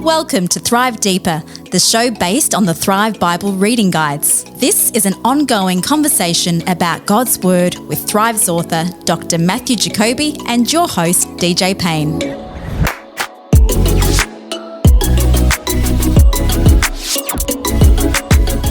Welcome to Thrive Deeper, the show based on the Thrive Bible reading guides. This is an ongoing conversation about God's Word with Thrive's author, Dr. Matthew Jacoby, and your host, DJ Payne.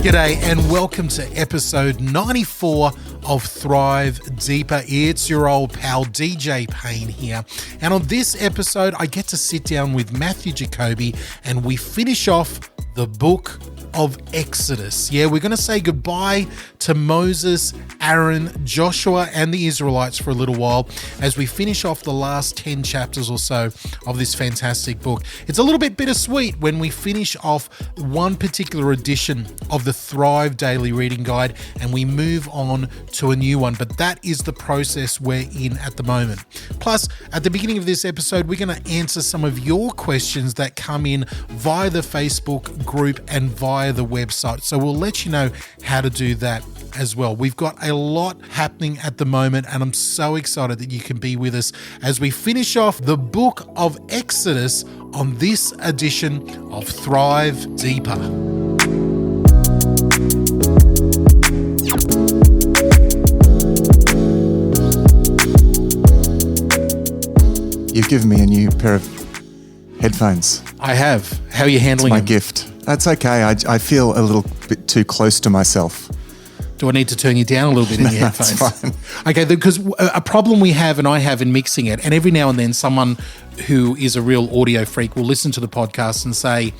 G'day and welcome to episode 94 of Thrive Deeper. It's your old pal DJ Payne here. And on this episode, I get to sit down with Matthew Jacoby and we finish off the book of Exodus. Yeah, we're going to say goodbye to Moses, Aaron, Joshua, and the Israelites for a little while as we finish off the last 10 chapters or so of this fantastic book. It's a little bit bittersweet when we finish off one particular edition of the Thrive Daily Reading Guide and we move on to a new one, but that is the process we're in at the moment. Plus, at the beginning of this episode, we're going to answer some of your questions that come in via the Facebook group and via the website. So we'll let you know how to do that as well. We've got a lot happening at the moment and I'm so excited that you can be with us as we finish off the book of Exodus on this edition of Thrive Deeper. You've given me a new pair of headphones. I have. How are you handling It's my them? gift. That's okay. I feel a little bit too close to myself. Do I need to turn you down a little bit in your That's headphones? fine. Okay, because a problem we have and I have in mixing it, and every now and then someone who is a real audio freak will listen to the podcast and say,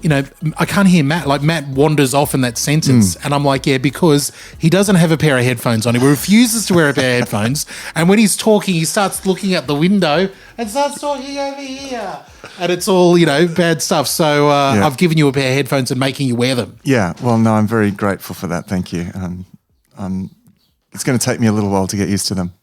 you know, I can't hear Matt. Like Matt wanders off in that sentence. And I'm like, yeah, because he doesn't have a pair of headphones on. He refuses to wear a pair of headphones. And when he's talking, he starts looking out the window and starts talking over here. And it's all, you know, bad stuff. So I've given you a pair of headphones and making you wear them. Yeah, well, no, I'm very grateful for that. Thank you. It's going to take me a little while to get used to them.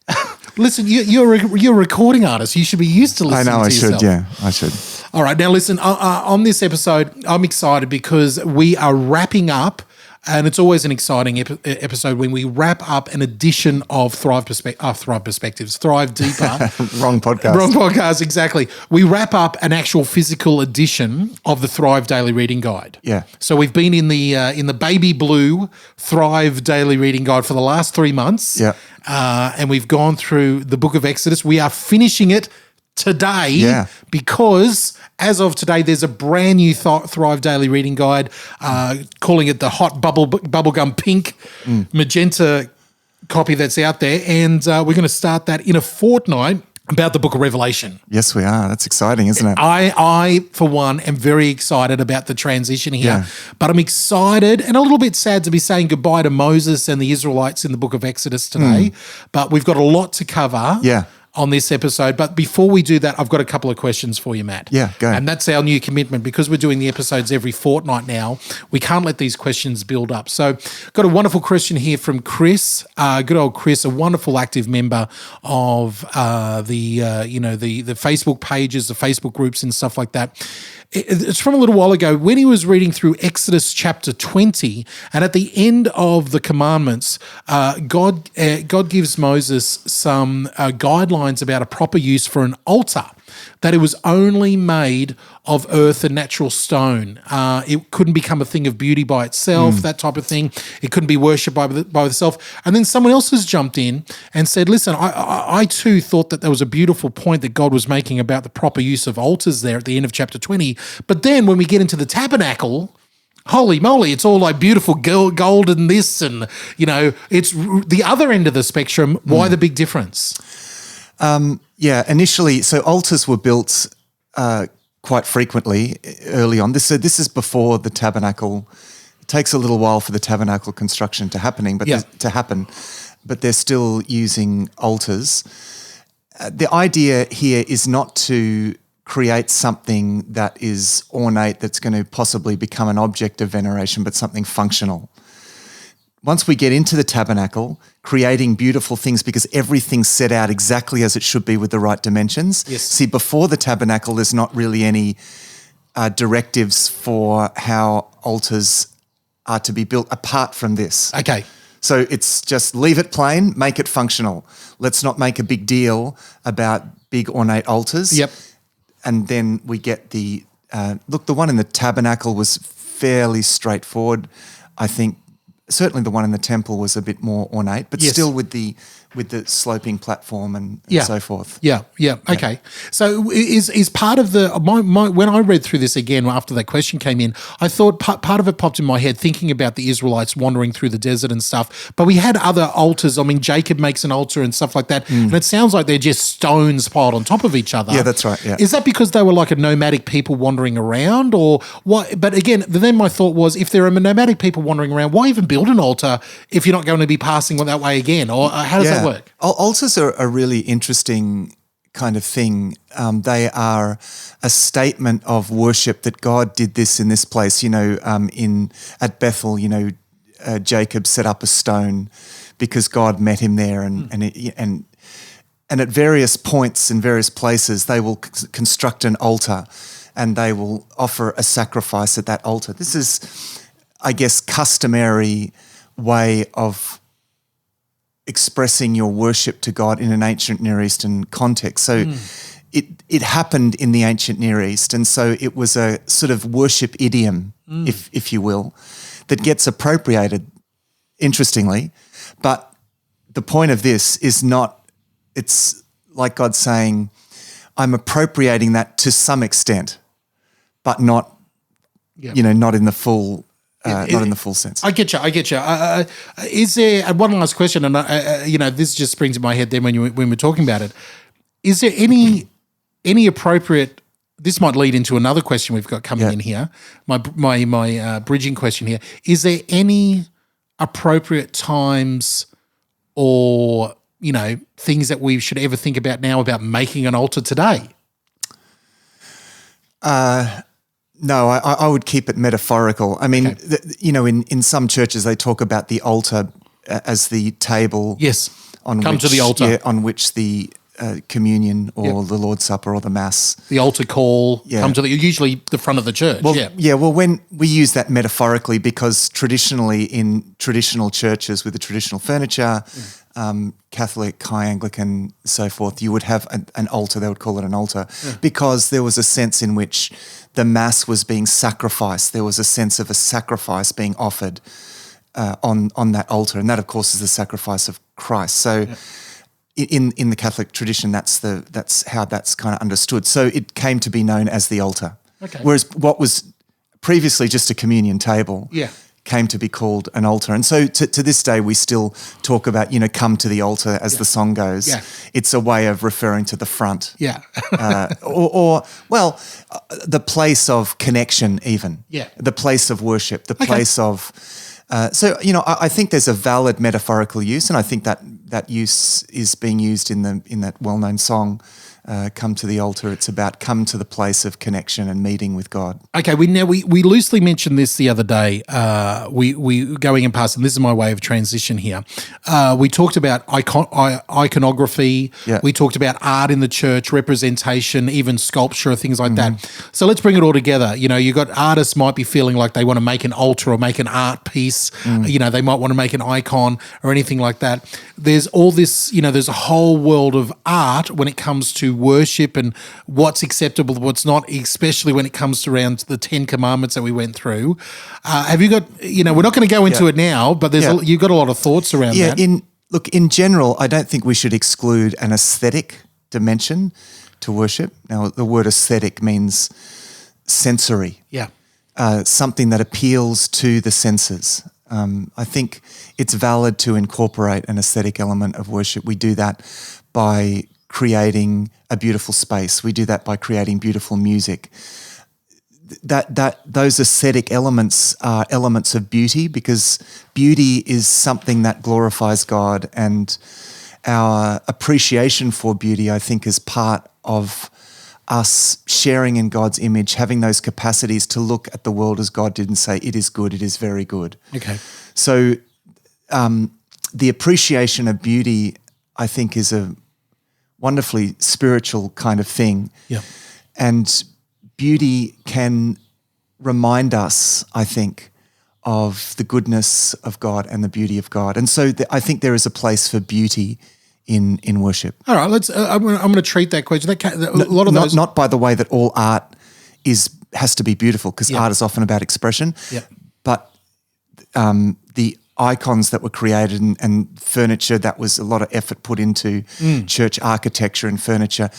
Listen, you're a recording artist. You should be used to listening to yourself. I should. All right, now listen, on this episode, I'm excited because we are wrapping up, and it's always an exciting episode when we wrap up an edition of Thrive Perspectives, Thrive Deeper. Wrong podcast. Wrong podcast, exactly. We wrap up an actual physical edition of the Thrive Daily Reading Guide. Yeah. So we've been in the baby blue Thrive Daily Reading Guide for the last 3 months. Yeah. And we've gone through the book of Exodus. We are finishing it today because as of today, there's a brand new Thrive Daily Reading Guide, calling it the hot bubblegum pink magenta copy that's out there. And we're going to start that in a fortnight about the book of Revelation. Yes, we are. That's exciting, isn't it? I, for one, am very excited about the transition here, but I'm excited and a little bit sad to be saying goodbye to Moses and the Israelites in the book of Exodus today, but we've got a lot to cover on this episode. But before we do that, I've got a couple of questions for you, Matt. Yeah, go. And that's our new commitment because we're doing the episodes every fortnight now. We can't let these questions build up. So got a wonderful question here from Chris, good old Chris, a wonderful active member of the Facebook pages, the Facebook groups and stuff like that. It's from a little while ago when he was reading through Exodus chapter 20, and at the end of the commandments, God gives Moses some guidelines about a proper use for an altar, that it was only made of earth and natural stone. It couldn't become a thing of beauty by itself, that type of thing. It couldn't be worshipped by itself. And then someone else has jumped in and said, listen, I too thought that there was a beautiful point that God was making about the proper use of altars there at the end of chapter 20. But then when we get into the tabernacle, holy moly, it's all like beautiful gold and this and, you know, it's the other end of the spectrum. Why the big difference? Initially, so altars were built quite frequently early on. This is before the tabernacle. It takes a little while for the tabernacle construction to happen, but they're still using altars. The idea here is not to create something that is ornate that's going to possibly become an object of veneration, but something functional. Once we get into the tabernacle, creating beautiful things because everything's set out exactly as it should be with the right dimensions. Yes. See, before the tabernacle, there's not really any directives for how altars are to be built apart from this. Okay. So it's just leave it plain, make it functional. Let's not make a big deal about big ornate altars. Yep. And then we get the look, the one in the tabernacle was fairly straightforward. I think certainly the one in the temple was a bit more ornate, but still with the sloping platform and so forth. Yeah. Okay. So is part of the when I read through this again after that question came in, I thought part of it popped in my head thinking about the Israelites wandering through the desert and stuff. But we had other altars. I mean, Jacob makes an altar and stuff like that, and it sounds like they're just stones piled on top of each other. Yeah, that's right. Yeah. Is that because they were like a nomadic people wandering around, or what? But again, then my thought was, if there are nomadic people wandering around, why even build an altar if you're not going to be passing that way again? Or how does that work? Altars are a really interesting kind of thing. They are a statement of worship that God did this in this place. At Bethel, Jacob set up a stone because God met him there, and at various points in various places they will construct an altar, and they will offer a sacrifice at that altar. This is, I guess, customary way of expressing your worship to God in an ancient Near Eastern context. So it happened in the ancient Near East, and so it was a sort of worship idiom, if you will, that gets appropriated, interestingly. But the point of this is not, it's like God saying, I'm appropriating that to some extent, but not, not in the full not in the full sense. I get you. Is there one last question? And this just springs to my head then when we're talking about it. Is there any appropriate? This might lead into another question we've got coming in here. My bridging question here. Is there any appropriate times or things that we should ever think about now about making an altar today? No, I would keep it metaphorical. I mean, in some churches they talk about the altar as the table. Yes, to the altar. Yeah, on which the communion or the Lord's Supper or the Mass. The altar call, come to usually the front of the church. Well, when we use that metaphorically, because traditionally in traditional churches with the traditional furniture, Catholic, High Anglican, so forth, you would have an altar. They would call it an altar because there was a sense in which the Mass was being sacrificed. There was a sense of a sacrifice being offered on that altar, and that, of course, is the sacrifice of Christ. So, in the Catholic tradition, that's how that's kind of understood. So it came to be known as the altar. Okay. Whereas what was previously just a communion table came to be called an altar. And so to this day, we still talk about, come to the altar as the song goes. Yeah. It's a way of referring to the front. Yeah. The place of connection even. Yeah. The place of worship, the place of... I think there's a valid metaphorical use, and I think that use is being used in that well-known song, "Come to the Altar." It's about come to the place of connection and meeting with God. Okay, we loosely mentioned this the other day. We going in past, and this is my way of transition here. We talked about iconography. Yeah. We talked about art in the church, representation, even sculpture, things like that. So let's bring it all together. You got artists might be feeling like they want to make an altar or make an art piece. They might want to make an icon or anything like that. There's all this, there's a whole world of art when it comes to worship and what's acceptable, what's not, especially when it comes to around the 10 Commandments that we went through. Have you got, we're not going to go into it now, but you've got a lot of thoughts around that. In general, I don't think we should exclude an aesthetic dimension to worship. Now, the word aesthetic means sensory. Yeah. Something that appeals to the senses. I think it's valid to incorporate an aesthetic element of worship. We do that by creating a beautiful space. We do that by creating beautiful music. Those aesthetic elements are elements of beauty, because beauty is something that glorifies God, and our appreciation for beauty, I think, is part of us sharing in God's image, having those capacities to look at the world as God did and say, it is good, it is very good. Okay. So the appreciation of beauty, I think, is a wonderfully spiritual kind of thing. Yeah. And beauty can remind us, I think, of the goodness of God and the beauty of God. And so I think there is a place for beauty in worship. All right, let's. I'm going to treat that question. A lot of those, not by the way that all art is has to be beautiful because art is often about expression. Yeah. But the icons that were created and furniture, that was a lot of effort put into church architecture and furniture.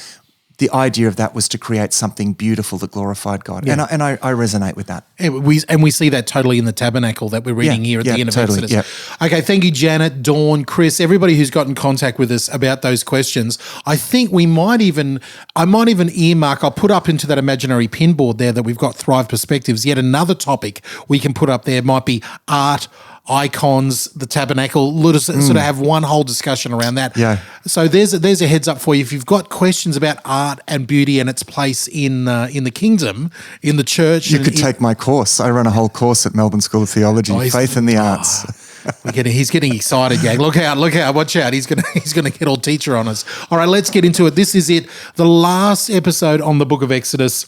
The idea of that was to create something beautiful that glorified God. Yeah. And I resonate with that. And we see that totally in the tabernacle that we're reading here at the end of Exodus. Yeah. Okay, thank you, Janet, Dawn, Chris, everybody who's got in contact with us about those questions. I think I might even earmark, I'll put up into that imaginary pinboard there that we've got Thrive Perspectives, yet another topic we can put up there might be art, icons, the tabernacle, sort of have one whole discussion around that. Yeah. So there's a heads up for you. If you've got questions about art and beauty and its place in the kingdom, in the church. You could take my course. I run a whole course at Melbourne School of Theology, Faith in the Arts. He's getting excited, gang. Look out, watch out. He's gonna get all teacher on us. All right, let's get into it. This is it. The last episode on the book of Exodus.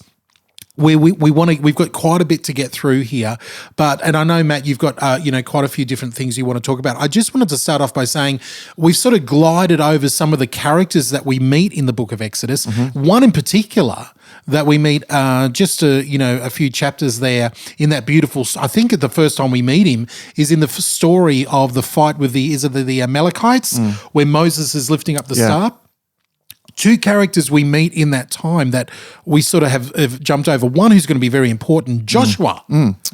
We've got quite a bit to get through here, and I know, Matt, you've got quite a few different things you want to talk about. I just wanted to start off by saying we've sort of glided over some of the characters that we meet in the book of Exodus. One in particular that we meet just a few chapters there in that beautiful. I think the first time we meet him is in the story of the fight with the Amalekites, where Moses is lifting up the staff. Two characters we meet in that time that we sort of have jumped over. One who's going to be very important, Joshua.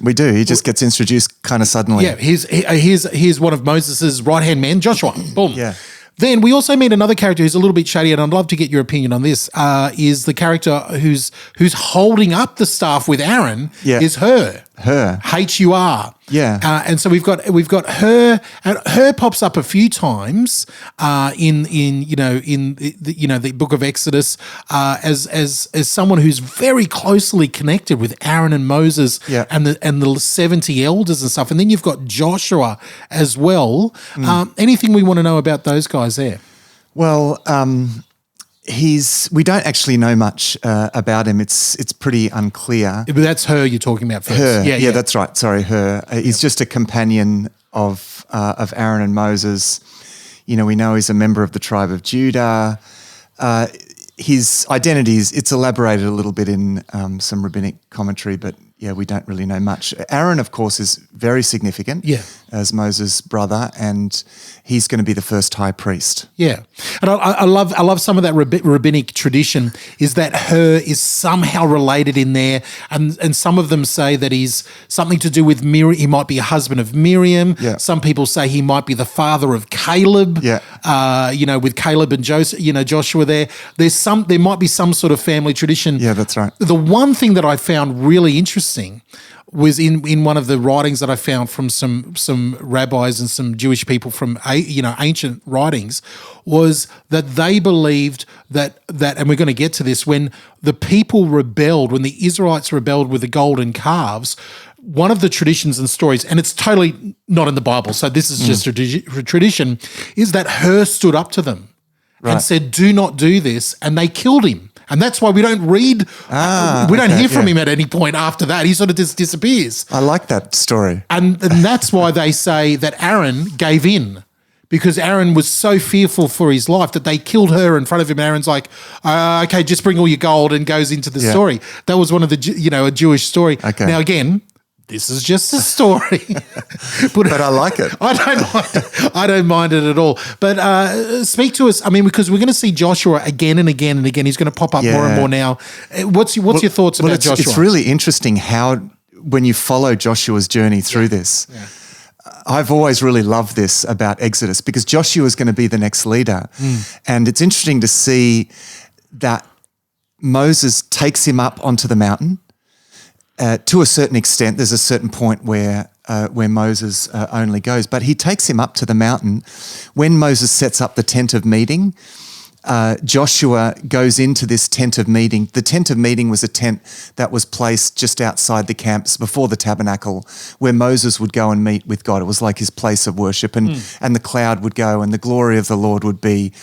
We do. He just gets introduced kind of suddenly. Yeah, here's one of Moses' right-hand men, Joshua. Boom. Yeah. Then we also meet another character who's a little bit shady, and I'd love to get your opinion on this, is the character who's holding up the staff with Aaron is Hur. H-U-R. Yeah. And so we've got Hur, and Hur pops up a few times in the book of Exodus as someone who's very closely connected with Aaron and Moses and the 70 elders and stuff. And then you've got Joshua as well. Anything we want to know about those guys there? Well, we don't actually know much about him. It's pretty unclear. But that's Hur you're talking about first. Hur. Yeah, that's right. Sorry, Hur. He's just a companion of Aaron and Moses. We know he's a member of the tribe of Judah. His identity it's elaborated a little bit in some rabbinic commentary, but we don't really know much. Aaron, of course, is very significant as Moses' brother, and he's going to be the first high priest. Yeah, and I love some of that rabbinic tradition is that Hur is somehow related in there, and some of them say that he's something to do with Miriam. He might be a husband of Miriam. Yeah. Some people say he might be the father of Caleb. Yeah. With Caleb and Joshua there. There might be some sort of family tradition. Yeah, that's right. The one thing that I found really interesting was in one of the writings that I found from some rabbis and some Jewish people from ancient writings was that they believed that and we're going to get to this, when the people rebelled, when the Israelites rebelled with the golden calves, one of the traditions and stories, and it's totally not in the Bible, so this is just a tradition, is that Hur stood up to them and said, "Do not do this," and they killed him. And that's why we don't read, we don't hear from him at any point after that. He sort of just disappears. I like that story. And that's why they say that Aaron gave in, because Aaron was so fearful for his life that they killed her in front of him. Aaron's like, okay, just bring all your gold, and goes into the story. That was one of the, a Jewish story. Okay. Now, again, this is just a story. but I like it. I don't mind it at all. But speak to us, because we're going to see Joshua again and again and again. He's going to pop up more and more now. What's your thoughts about Joshua? It's really interesting how, when you follow Joshua's journey through this, I've always really loved this about Exodus, because Joshua is going to be the next leader. And it's interesting to see that Moses takes him up onto the mountain. To a certain extent, there's a certain point where Moses only goes, but he takes him up to the mountain. When Moses sets up the tent of meeting, Joshua goes into this tent of meeting. The tent of meeting was a tent that was placed just outside the camps before the tabernacle, where Moses would go and meet with God. It was like his place of worship, and the cloud would go, and the glory of the Lord would be,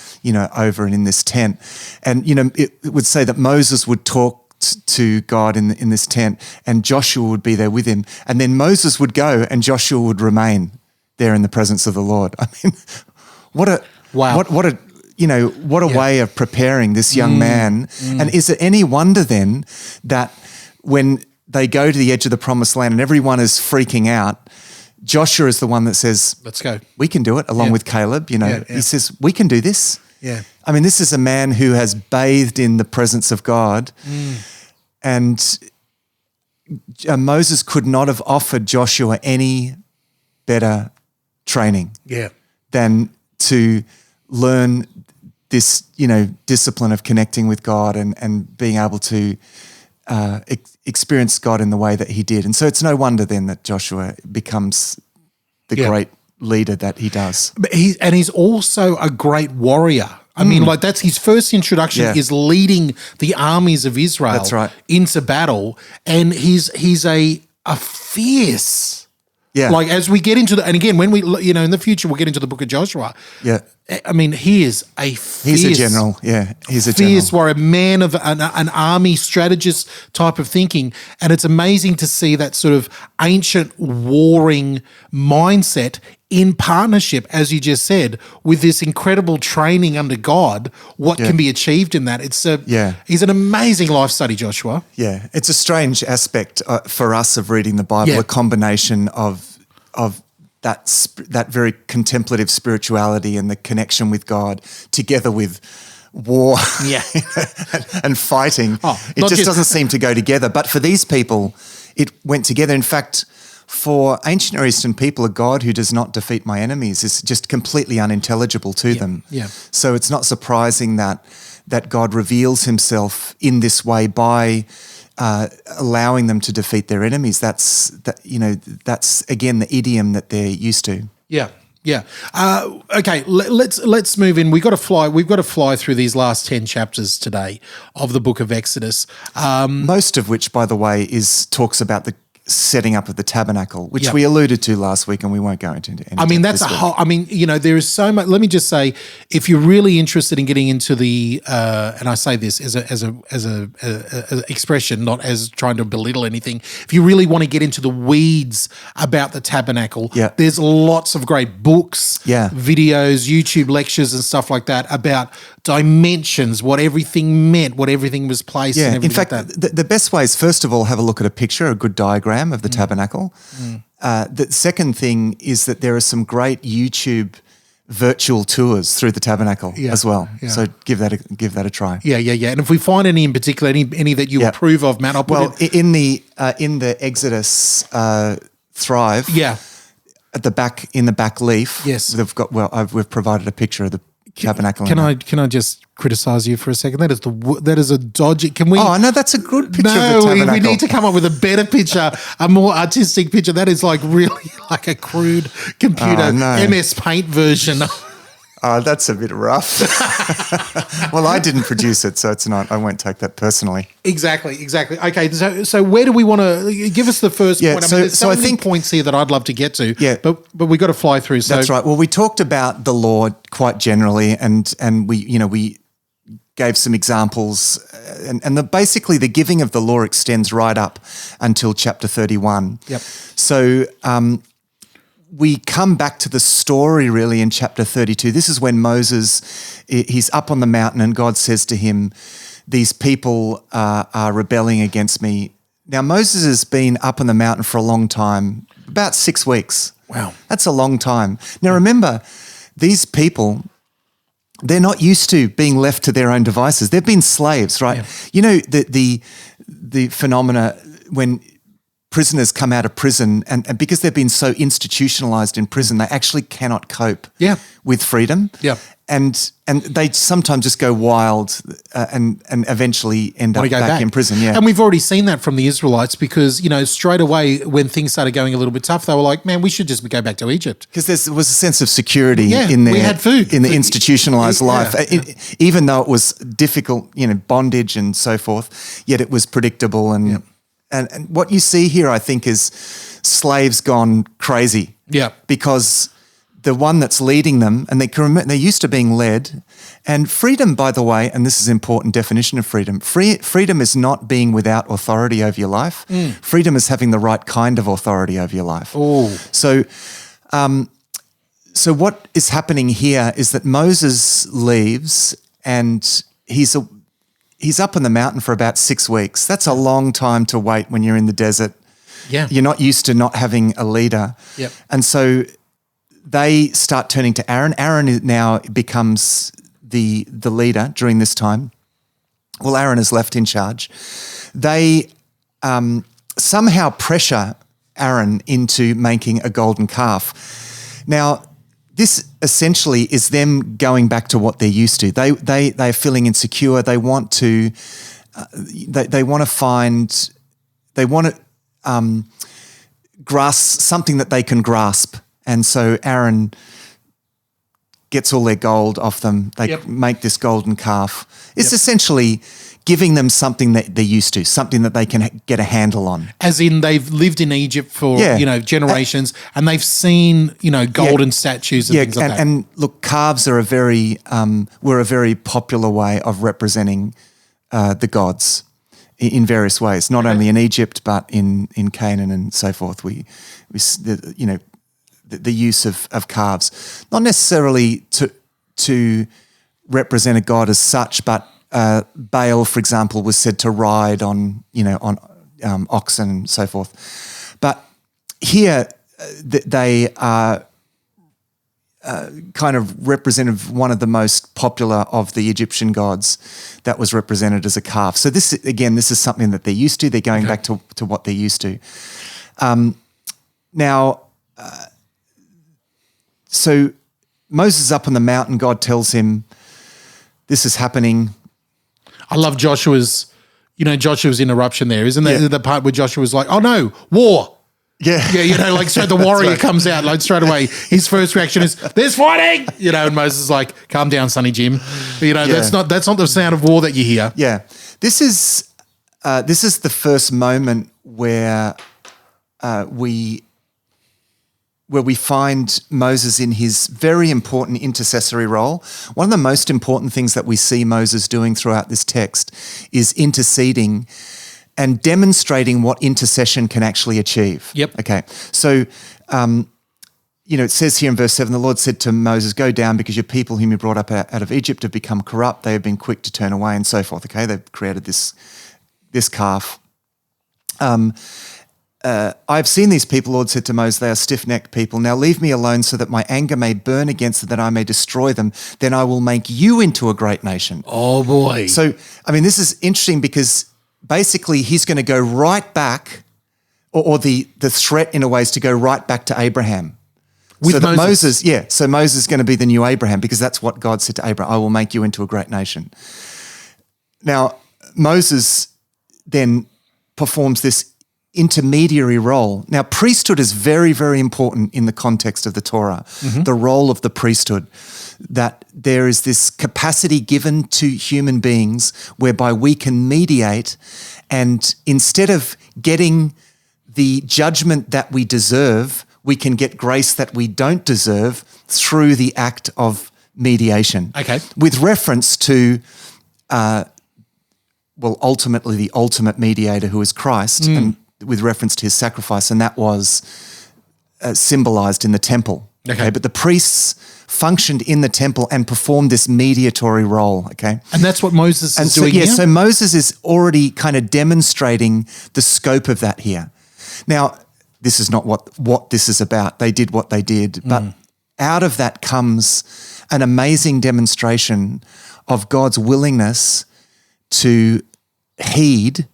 over and in this tent. And, it would say that Moses would talk to God in this tent, and Joshua would be there with him, and then Moses would go and Joshua would remain there in the presence of the Lord. I mean, what a way of preparing this young man. And is it any wonder then that when they go to the edge of the promised land and everyone is freaking out, Joshua is the one that says, let's go. We can do it, along with Caleb. He says, we can do this. Yeah. I mean, this is a man who has bathed in the presence of God, and Moses could not have offered Joshua any better training than to learn this, discipline of connecting with God and being able to experience God in the way that he did. And so it's no wonder then that Joshua becomes the great leader that he does. But he's also a great warrior. I mean, that's his first introduction is leading the armies of Israel into battle, and he's a fierce. Yeah. Like as we get into and again, when we, in the future, we'll get into the book of Joshua. Yeah. I mean, he is a fierce. He's a general. Yeah. He's a fierce general. warrior, man of an army strategist type of thinking. And it's amazing to see that sort of ancient warring mindset in partnership, as you just said, with this incredible training under God, what can be achieved in that. He's an amazing life study, Joshua. Yeah, it's a strange aspect for us of reading the Bible, a combination of that very contemplative spirituality and the connection with God together with war and fighting. It just doesn't seem to go together. But for these people, it went together. In fact, for ancient Near Eastern people, a God who does not defeat my enemies is just completely unintelligible to them. Yeah. So it's not surprising that God reveals himself in this way by allowing them to defeat their enemies. That's again the idiom that they're used to. Yeah. Yeah. Okay. Let's move in. We've got to fly through these last 10 chapters today of the book of Exodus. Most of which, by the way, talks about the setting up of the tabernacle, which we alluded to last week, and we won't go into any I mean, that's a whole, there is so much. Let me just say, if you're really interested in getting into the, and I say this as a expression, not as trying to belittle anything. If you really want to get into the weeds about the tabernacle, there's lots of great books, videos, YouTube lectures and stuff like that about dimensions, what everything meant, what everything was placed. Yeah, and everything in fact, like that. The best way is, first of all, have a look at a picture, a good diagram of the tabernacle. The second thing is that there are some great YouTube virtual tours through the tabernacle as well. Yeah. So give that a try. Yeah. And if we find any in particular, any that you approve of, Matt, I'll put in the Exodus Thrive. Yeah. At the back, in the back leaf. Yes. We've provided a picture of the tabernacle. Can I just criticize you for a second? That is a dodgy. Can we? Oh no, that's a good picture of the tabernacle. We need to come up with a better picture, a more artistic picture. That is like really like a crude computer MS Paint version. Oh, that's a bit rough. Well, I didn't produce it, so it's not. I won't take that personally. Exactly. Okay, so where do we want to give us the first point? There's I think points here that I'd love to get to. Yeah, but we got to fly through. So. That's right. Well, we talked about the law quite generally, and we gave some examples, and basically the giving of the law extends right up until chapter 31. Yep. So. We come back to the story really in chapter 32. This is when Moses, he's up on the mountain and God says to him, these people are rebelling against me. Now, Moses has been up on the mountain for a long time, about 6 weeks. Wow. That's a long time. Now, remember, these people, they're not used to being left to their own devices. They've been slaves, right? Yeah. You know, the phenomena when prisoners come out of prison and because they've been so institutionalized in prison, they actually cannot cope with freedom. Yeah. And they sometimes just go wild and eventually end up back in prison. Yeah. And we've already seen that from the Israelites because, straight away when things started going a little bit tough, they were like, man, we should just go back to Egypt. Because there was a sense of security in we had food. In the institutionalized life. Even though it was difficult, bondage and so forth, yet it was predictable and what you see here, I think, is slaves gone crazy. Yeah. Because the one that's leading them, and they're used to being led, and freedom, by the way, and this is an important definition of freedom, freedom is not being without authority over your life. Freedom is having the right kind of authority over your life. Oh. So what is happening here is that Moses leaves and he's he's up on the mountain for about 6 weeks. That's a long time to wait when you're in the desert. Yeah. You're not used to not having a leader. Yep. And so they start turning to Aaron. Aaron now becomes the leader during this time. Well, Aaron is left in charge. They somehow pressure Aaron into making a golden calf. Now, this essentially is them going back to what they're used to. They're feeling insecure. They want to grasp something that they can grasp. And so Aaron gets all their gold off them. They make this golden calf. It's essentially giving them something that they're used to, something that they can get a handle on. As in they've lived in Egypt for, generations and they've seen, golden statues and things like that. And look, calves are were a very popular way of representing the gods in various ways, not only in Egypt, but in Canaan and so forth. The use of calves, not necessarily to represent a god as such, but Baal, for example, was said to ride on oxen and so forth. But here they are kind of representative, one of the most popular of the Egyptian gods that was represented as a calf. So this is something that they're used to. They're going back to what they're used to. So Moses is up on the mountain. God tells him this is happening. I love Joshua's interruption there. Isn't that the part where Joshua was like, oh no, war. Yeah. Yeah, so the warrior comes out like straight away. His first reaction is, there's fighting, and Moses is like, calm down, Sonny Jim. That's not the sound of war that you hear. Yeah. This is the first moment where we find Moses in his very important intercessory role. One of the most important things that we see Moses doing throughout this text is interceding and demonstrating what intercession can actually achieve. Yep. Okay. So, it says here in verse 7, the Lord said to Moses, go down because your people whom you brought up out of Egypt have become corrupt. They have been quick to turn away and so forth. Okay. They've created this calf. I've seen these people, Lord said to Moses, they are stiff-necked people. Now leave me alone so that my anger may burn against them, that I may destroy them. Then I will make you into a great nation. Oh, boy. So, this is interesting because basically he's going to go right back, or the threat in a way is to go right back to Abraham. With Moses. So Moses is going to be the new Abraham because that's what God said to Abraham, I will make you into a great nation. Now, Moses then performs this intermediary role. Now, priesthood is very, very important in the context of the Torah, the role of the priesthood, that there is this capacity given to human beings whereby we can mediate, and instead of getting the judgment that we deserve, we can get grace that we don't deserve through the act of mediation. Okay. With reference to ultimately the ultimate mediator who is Christ, and with reference to his sacrifice, and that was symbolized in the temple. Okay. But the priests functioned in the temple and performed this mediatory role. Okay. And that's what Moses is doing here? So Moses is already kind of demonstrating the scope of that here. Now, this is not what this is about. They did what they did, but out of that comes an amazing demonstration of God's willingness to heed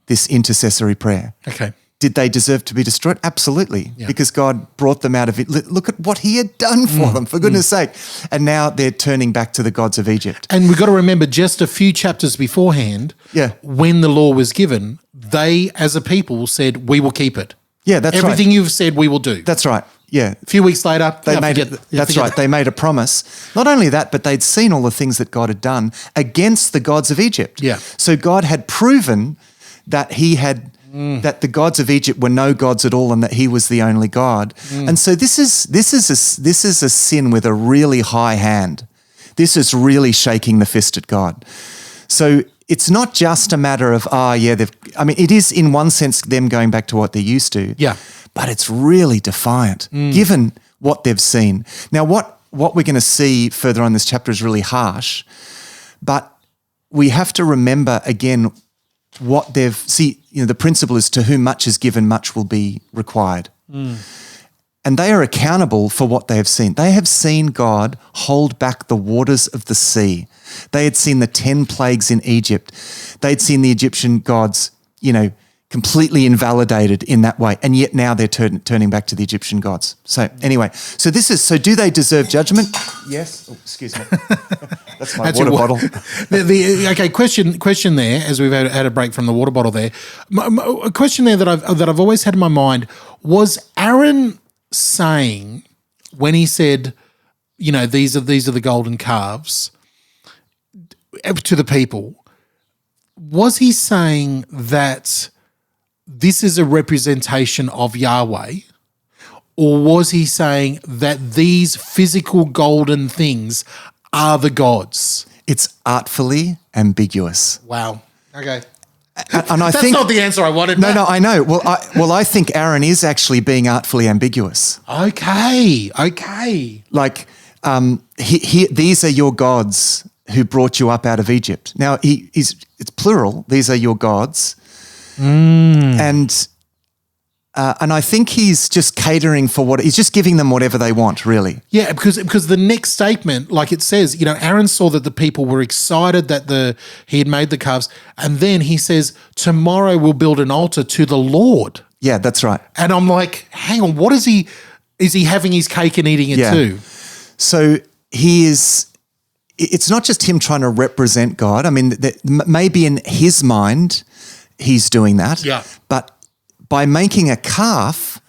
this intercessory prayer. Okay. Did they deserve to be destroyed? Absolutely, because God brought them out of it. Look at what he had done for them, for goodness sake. And now they're turning back to the gods of Egypt. And we've got to remember just a few chapters beforehand, when the law was given, they as a people said, we will keep it. Yeah, that's Everything right. you've said, we will do. That's right. Yeah. A few weeks later, they made it. That's right. They made a promise. Not only that, but they'd seen all the things that God had done against the gods of Egypt. Yeah. So God had proven that that the gods of Egypt were no gods at all, and that he was the only God. And so this is a sin with a really high hand. This is really shaking the fist at God. So it's not just a matter of it is in one sense them going back to what they're used to. Yeah. But it's really defiant, given what they've seen. Now, what we're going to see further on in this chapter is really harsh, but we have to remember again what the principle is to whom much is given, much will be required. And they are accountable for what they have seen. They have seen God hold back the waters of the sea. They had seen the 10 plagues in Egypt. They'd seen the Egyptian gods, completely invalidated in that way. And yet now they're turning back to the Egyptian gods. So anyway, so do they deserve judgment? Yes. Oh, excuse me. That's my water bottle. Okay, question there, as we've had a break from the water bottle there. A question there that I've always had in my mind, was Aaron saying when he said, these are the golden calves to the people, was he saying that this is a representation of Yahweh, or was he saying that these physical golden things are the gods? It's artfully ambiguous. Wow. Okay. And I That's think not the answer I wanted. No, I know. Well, I think Aaron is actually being artfully ambiguous. Okay. Like, these are your gods who brought you up out of Egypt. Now, it's plural. These are your gods. And I think he's just catering for he's just giving them whatever they want, really. Yeah, because the next statement, like it says, Aaron saw that the people were excited that he had made the calves, and then he says, tomorrow we'll build an altar to the Lord. Yeah, that's right. And I'm like, hang on, what is he having his cake and eating it too? So it's not just him trying to represent God. I mean, maybe in his mind he's doing that. Yeah. But by making a calf,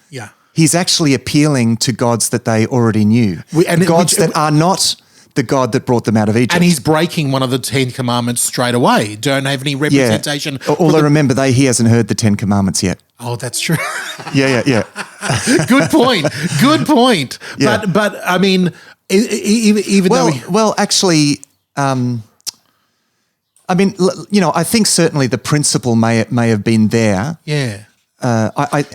he's actually appealing to gods that they already knew. Gods that are not the God that brought them out of Egypt. And he's breaking one of the 10 commandments straight away. Don't have any representation. Yeah. Although remember, he hasn't heard the 10 commandments yet. Oh, that's true. Yeah. Good point. Yeah. But I mean, even though... Well, actually... I think certainly the principle may have been there. Yeah.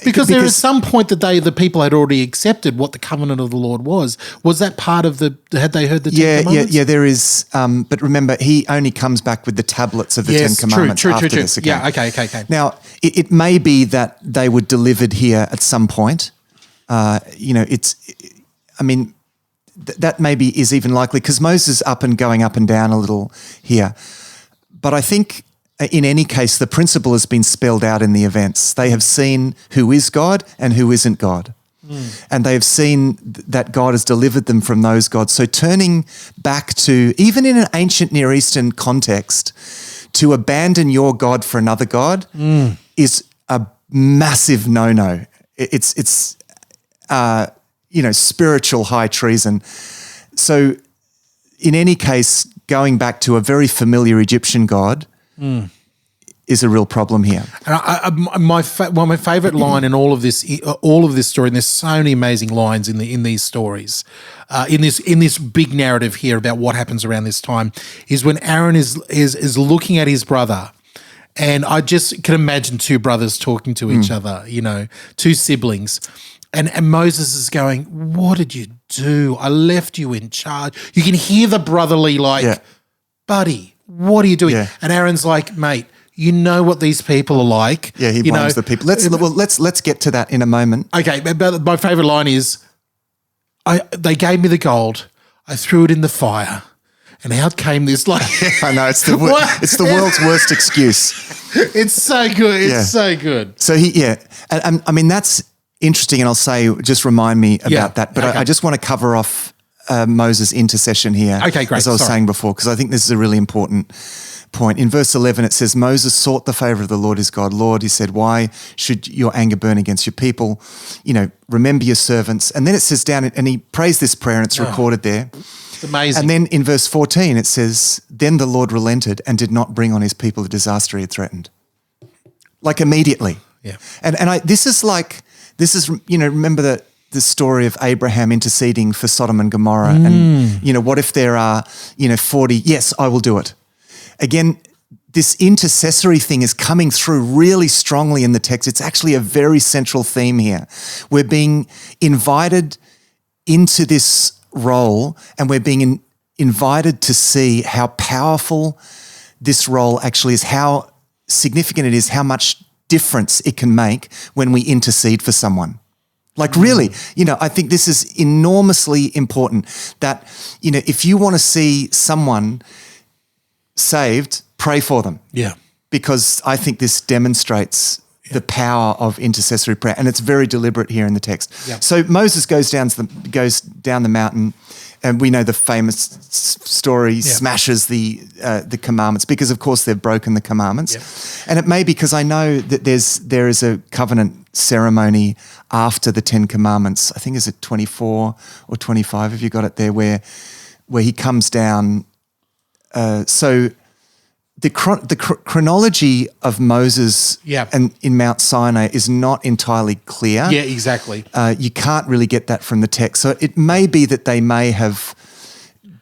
Because there is some point that the people had already accepted what the covenant of the Lord was. Was that part of had they heard the 10 commandments? Yeah, there is. But remember, he only comes back with the tablets of the 10 commandments after this again. Yeah, okay. Now, it may be that they were delivered here at some point. That maybe is even likely because Moses going up and down a little here. But I think in any case, the principle has been spelled out in the events. They have seen who is God and who isn't God. And they have seen that God has delivered them from those gods. So turning back to, even in an ancient Near Eastern context, to abandon your God for another God is a massive no-no. It's spiritual high treason. So in any case, going back to a very familiar Egyptian God is a real problem here. And my favorite line in all of this story, and there's so many amazing lines in these stories, in this big narrative here about what happens around this time, is when Aaron is looking at his brother. And I just can imagine two brothers talking to each other, two siblings. And Moses is going, what did you do? I left you in charge. You can hear the brotherly buddy, what are you doing? Yeah. And Aaron's like, mate, you know what these people are like. Yeah, he blames the people. Let's get to that in a moment. Okay, but my favourite line is, they gave me the gold. I threw it in the fire. And out came this I know, it's the world's worst excuse. It's so good. It's so good. So and I mean, that's interesting, and I'll say, just remind me about that. But I just want to cover off Moses' intercession here. Okay, great. As I was saying before, because I think this is a really important point. In verse 11, it says, Moses sought the favor of the Lord his God. Lord, he said, why should your anger burn against your people? Remember your servants. And then it says down, and he prays this prayer, and it's recorded there. It's amazing. And then in verse 14, it says, then the Lord relented and did not bring on his people the disaster he had threatened. Like immediately. Yeah. And remember the story of Abraham interceding for Sodom and Gomorrah. And, what if there are, 40? Yes, I will do it. Again, this intercessory thing is coming through really strongly in the text. It's actually a very central theme here. We're being invited into this role, and we're being invited to see how powerful this role actually is how significant it is, how much difference it can make when we intercede for someone. Like really, I think this is enormously important that, if you want to see someone saved, pray for them. Yeah. Because I think this demonstrates the power of intercessory prayer, and it's very deliberate here in the text. Yeah. So Moses goes down the mountain, and we know the famous story, smashes the commandments because, of course, they've broken the commandments. Yeah. And it may be because I know that there is a covenant ceremony after the 10 Commandments. I think is it 24 or 25? Have you got it there? Where he comes down. So the chronology of Moses and in Mount Sinai is not entirely clear. Yeah, exactly. You can't really get that from the text. So it may be that they may have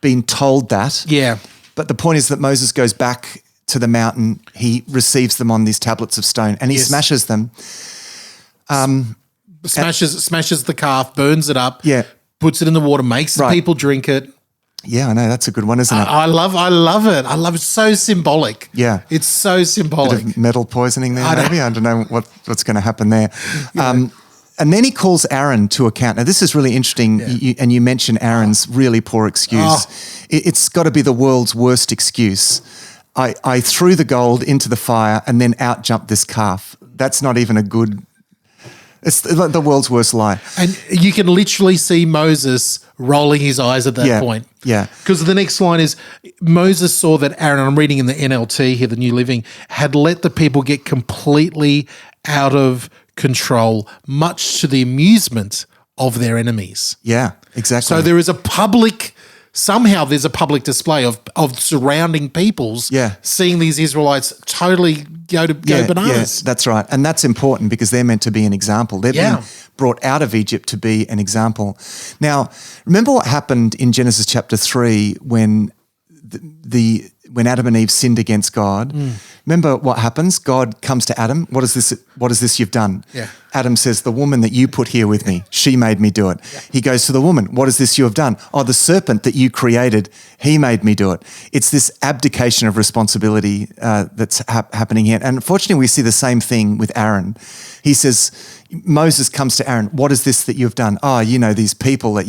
been told that. Yeah. But the point is that Moses goes back to the mountain. He receives them on these tablets of stone and he smashes them. Smashes the calf, burns it up, puts it in the water, makes the people drink it. Yeah, I know. That's a good one, isn't it? I love it. I love it. It's so symbolic. Yeah. It's so symbolic. Bit of metal poisoning there, maybe. I don't know what's going to happen there. Yeah. And then he calls Aaron to account. Now, this is really interesting, and you mentioned Aaron's really poor excuse. It's got to be the world's worst excuse. I threw the gold into the fire and then out jumped this calf. That's not even a good... It's the world's worst lie. And you can literally see Moses rolling his eyes at that point. Yeah. Because the next line is, Moses saw that Aaron, I'm reading in the NLT here, the New Living, had let the people get completely out of control, much to the amusement of their enemies. Yeah, exactly. So there is somehow there's a public display of surrounding peoples seeing these Israelites totally go bananas. Yeah, that's right. And that's important because they're meant to be an example. They've been brought out of Egypt to be an example. Now, remember what happened in Genesis chapter 3 when when Adam and Eve sinned against God? Remember what happens? God comes to Adam. What is this you've done? Yeah. Adam says, the woman that you put here with me, she made me do it. Yeah. He goes to the woman. What is this you have done? Oh, the serpent that you created, he made me do it. It's this abdication of responsibility that's happening here. And unfortunately, we see the same thing with Aaron. He says, Moses comes to Aaron, what is this that you've done? Oh, these people that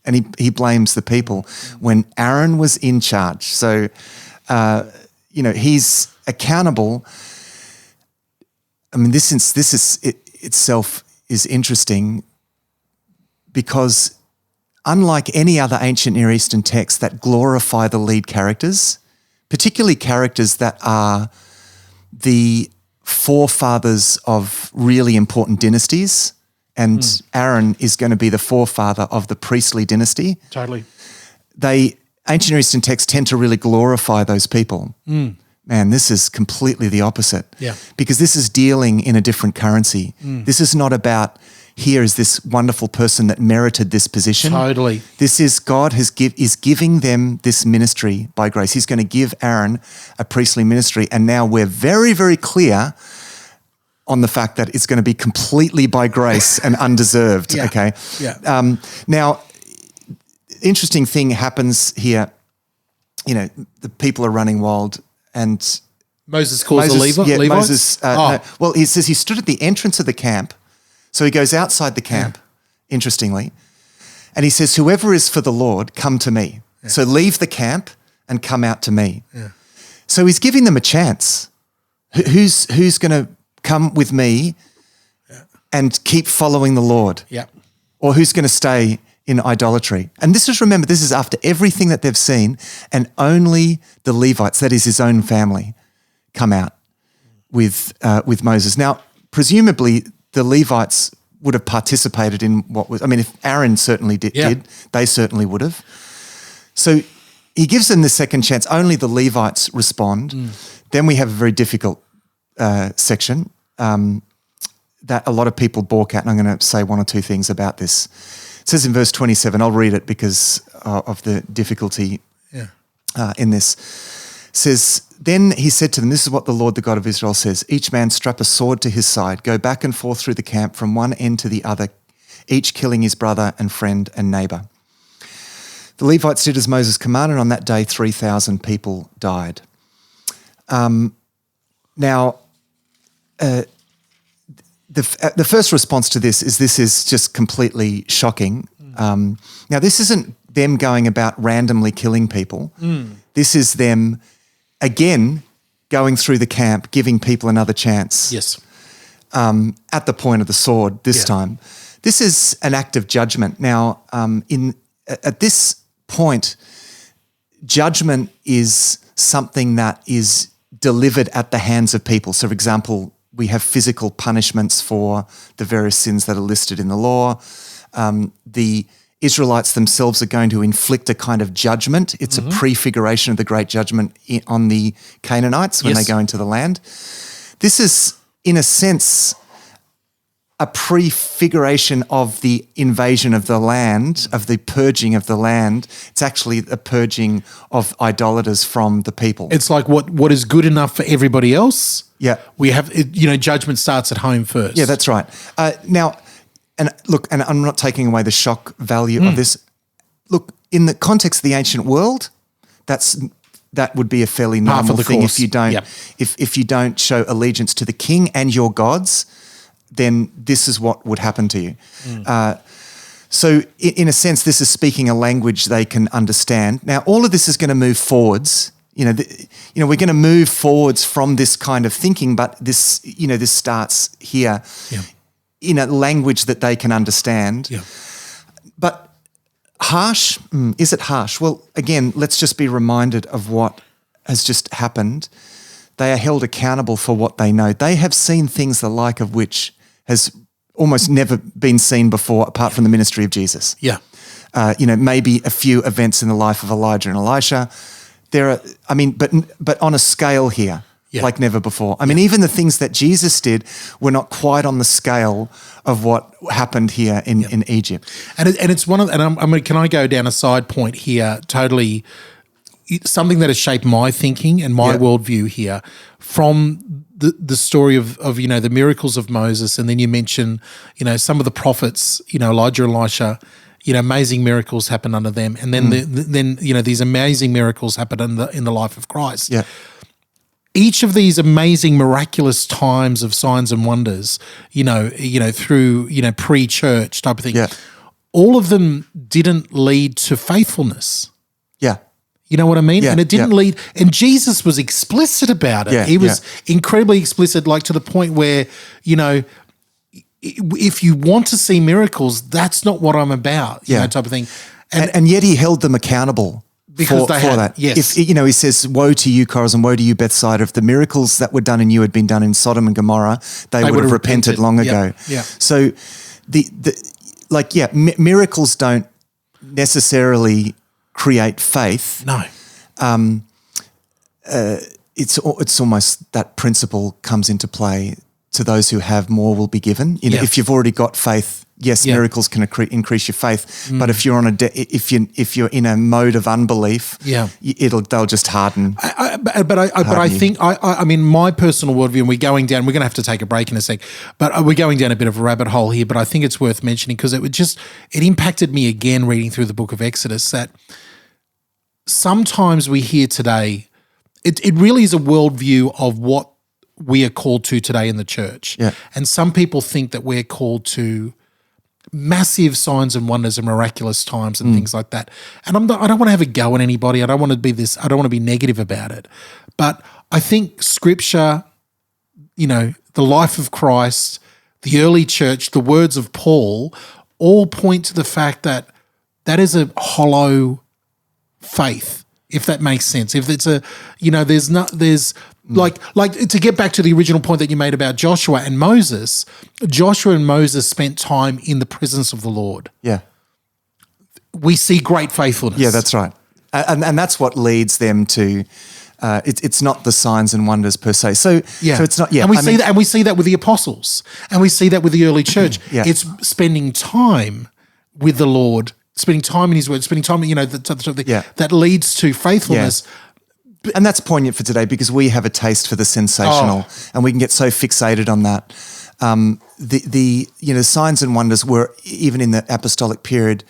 and he blames the people when Aaron was in charge. So, he's accountable. I mean, this itself is interesting because unlike any other ancient Near Eastern texts that glorify the lead characters, particularly characters that are the forefathers of really important dynasties, and Aaron is going to be the forefather of the priestly dynasty. Totally. Ancient Near Eastern texts tend to really glorify those people. Man, this is completely the opposite. Yeah. Because this is dealing in a different currency. This is not about, here is this wonderful person that merited this position. Totally. This is God is giving them this ministry by grace. He's going to give Aaron a priestly ministry. And now we're very, very clear on the fact that it's going to be completely by grace and undeserved. Okay. Yeah. Now, interesting thing happens here. The people are running wild, and Moses calls the Levites. Yeah, Moses. No. Well, he says he stood at the entrance of the camp, so he goes outside the camp. Interestingly, and he says, "Whoever is for the Lord, come to me." Yeah. So leave the camp and come out to me. Yeah. So he's giving them a chance. Who's going to come with me and keep following the Lord? Yeah. Or who's going to stay in idolatry? And this is after everything that they've seen, and only the Levites, that is his own family, come out with Moses. Now, presumably the Levites would have participated in if Aaron certainly did, they certainly would have. So he gives them the second chance. Only the Levites respond. Then we have a very difficult section that a lot of people balk at, and I'm going to say one or two things about this. It says in verse 27, I'll read it because of the difficulty in this. It says, then he said to them, this is what the Lord, the God of Israel says, each man strap a sword to his side, go back and forth through the camp from one end to the other, each killing his brother and friend and neighbor. The Levites did as Moses commanded. On that day, 3,000 people died. Now, the first response to this is just completely shocking. Now, this isn't them going about randomly killing people. This is them, again, going through the camp, giving people another chance. Yes. At the point of the sword this time. This is an act of judgment. Now, at this point, judgment is something that is delivered at the hands of people. So, for example, we have physical punishments for the various sins that are listed in the law. The Israelites themselves are going to inflict a kind of judgment. It's a prefiguration of the great judgment on the Canaanites when they go into the land. This is, in a sense, a prefiguration of the invasion of the land, of the purging of the land. It's actually a purging of idolaters from the people. It's like what is good enough for everybody else. Yeah. We have, judgment starts at home first. Yeah, that's right. Now, and look, and I'm not taking away the shock value of this. Look, in the context of the ancient world, that would be a fairly normal thing if you don't if you don't show allegiance to the king and your gods, then this is what would happen to you. So in a sense, this is speaking a language they can understand. Now, all of this is going to move forwards. We're going to move forwards from this kind of thinking, but this starts here in a language that they can understand. Yeah. But harsh? Is it harsh? Well, again, let's just be reminded of what has just happened. They are held accountable for what they know. They have seen things the like of which has almost never been seen before apart from the ministry of Jesus. Yeah. Maybe a few events in the life of Elijah and Elisha. But on a scale here, like never before. I mean, even the things that Jesus did were not quite on the scale of what happened here in Egypt. And it's one of, and can I go down a side point here? Totally, something that has shaped my thinking and my worldview here from the story of the miracles of Moses, and then you mention some of the prophets, Elijah and Elisha. Amazing miracles happen under them, and then then these amazing miracles happen in the life of Christ. Yeah. Each of these amazing, miraculous times of signs and wonders, through pre-church type of thing, all of them didn't lead to faithfulness. Yeah. You know what I mean? Yeah, and it didn't lead, and Jesus was explicit about it. He was incredibly explicit, like to the point where, if you want to see miracles, that's not what I'm about, type of thing. And yet he held them accountable because for that. Yes. If, he says, woe to you, Chorazin, woe to you, Bethsaida. If the miracles that were done in you had been done in Sodom and Gomorrah, they would have repented long ago. Yeah. So miracles don't necessarily create faith. No. It's almost that principle comes into play. To those who have, more will be given. If you've already got faith, yes, miracles can increase your faith. But if you're on if you're in a mode of unbelief, they'll just harden. I think my personal worldview, and we're going to have to take a break in a sec, but we're going down a bit of a rabbit hole here. But I think it's worth mentioning because it impacted me again reading through the book of Exodus that sometimes we hear today, it really is a worldview of what we are called to today in the church. Yeah. And some people think that we're called to massive signs and wonders and miraculous times and things like that. And I don't want to have a go at anybody. I don't want to be negative about it. But I think Scripture, the life of Christ, the early church, the words of Paul, all point to the fact that is a hollow faith, if that makes sense. If it's like to get back to the original point that you made about Joshua and Moses spent time in the presence of the Lord. Yeah. We see great faithfulness. Yeah, that's right. And that's what leads them to it's not the signs and wonders per se. So it's not. Yeah, and we see that with the apostles, and we see that with the early church. Yeah. It's spending time with the Lord, spending time in His Word, spending time, that leads to faithfulness. Yeah. And that's poignant for today because we have a taste for the sensational and we can get so fixated on that. the signs and wonders were, even in the apostolic period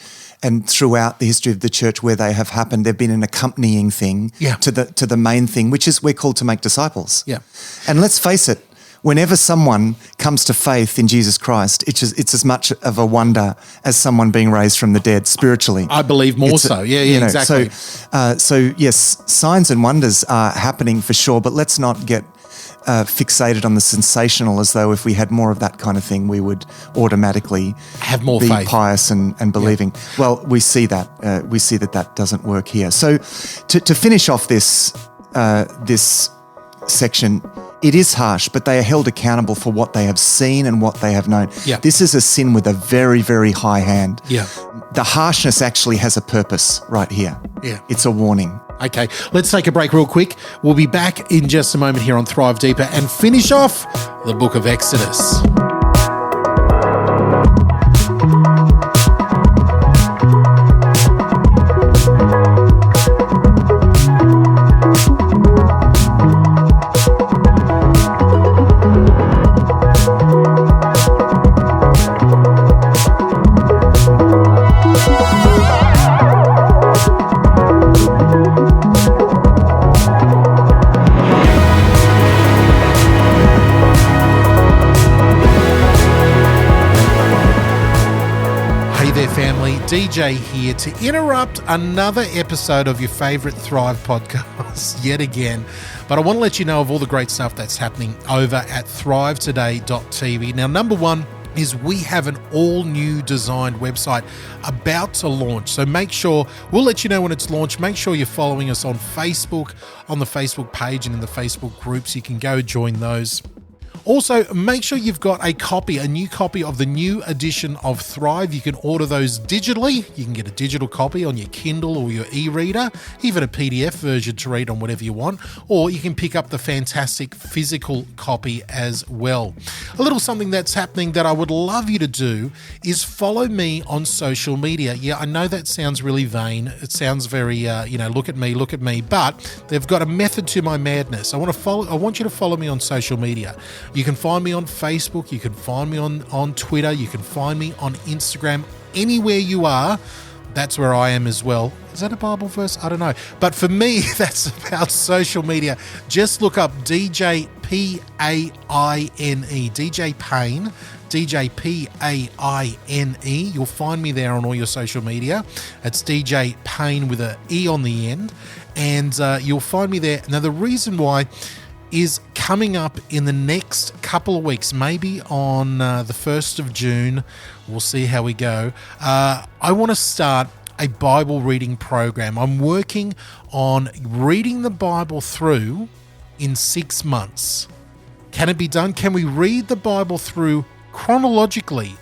and throughout the history of the church where they have happened, they've been an accompanying thing to the main thing, which is we're called to make disciples. Yeah. And let's face it, whenever someone comes to faith in Jesus Christ, it's as much of a wonder as someone being raised from the dead spiritually. I believe more so. Exactly. So yes, signs and wonders are happening for sure, but let's not get fixated on the sensational, as though if we had more of that kind of thing, we would automatically have more be faith, pious and believing. Yeah. Well, we see that that doesn't work here. So to finish off this section, it is harsh, but they are held accountable for what they have seen and what they have known. Yeah. This is a sin with a very, very high hand. Yeah. The harshness actually has a purpose right here. Yeah. It's a warning. Okay, let's take a break real quick. We'll be back in just a moment here on Thrive Deeper and finish off the book of Exodus. DJ here to interrupt another episode of your favourite Thrive podcast yet again. But I want to let you know of all the great stuff that's happening over at thrivetoday.tv. Now, number one is we have an all-new designed website about to launch. So make sure, we'll let you know when it's launched. Make sure you're following us on Facebook, on the Facebook page and in the Facebook groups. You can go join those. Also, make sure you've got a new copy of the new edition of Thrive. You can order those digitally. You can get a digital copy on your Kindle or your e-reader, even a PDF version to read on whatever you want, or you can pick up the fantastic physical copy as well. A little something that's happening that I would love you to do is follow me on social media. Yeah, I know that sounds really vain. It sounds very, look at me, but they've got a method to my madness. I want you to follow me on social media. You can find me on Facebook, you can find me on Twitter, you can find me on Instagram. Anywhere you are, that's where I am as well. Is that a Bible verse? I don't know. But for me, that's about social media. Just look up DJ Paine, DJ Paine, DJ Paine. You'll find me there on all your social media. It's DJ Paine with an E on the end. And you'll find me there. Now, the reason why is coming up in the next couple of weeks, maybe on the 1st of June. We'll see how we go. I want to start a Bible reading program. I'm working on reading the Bible through in 6 months. Can it be done? Can we read the Bible through chronologically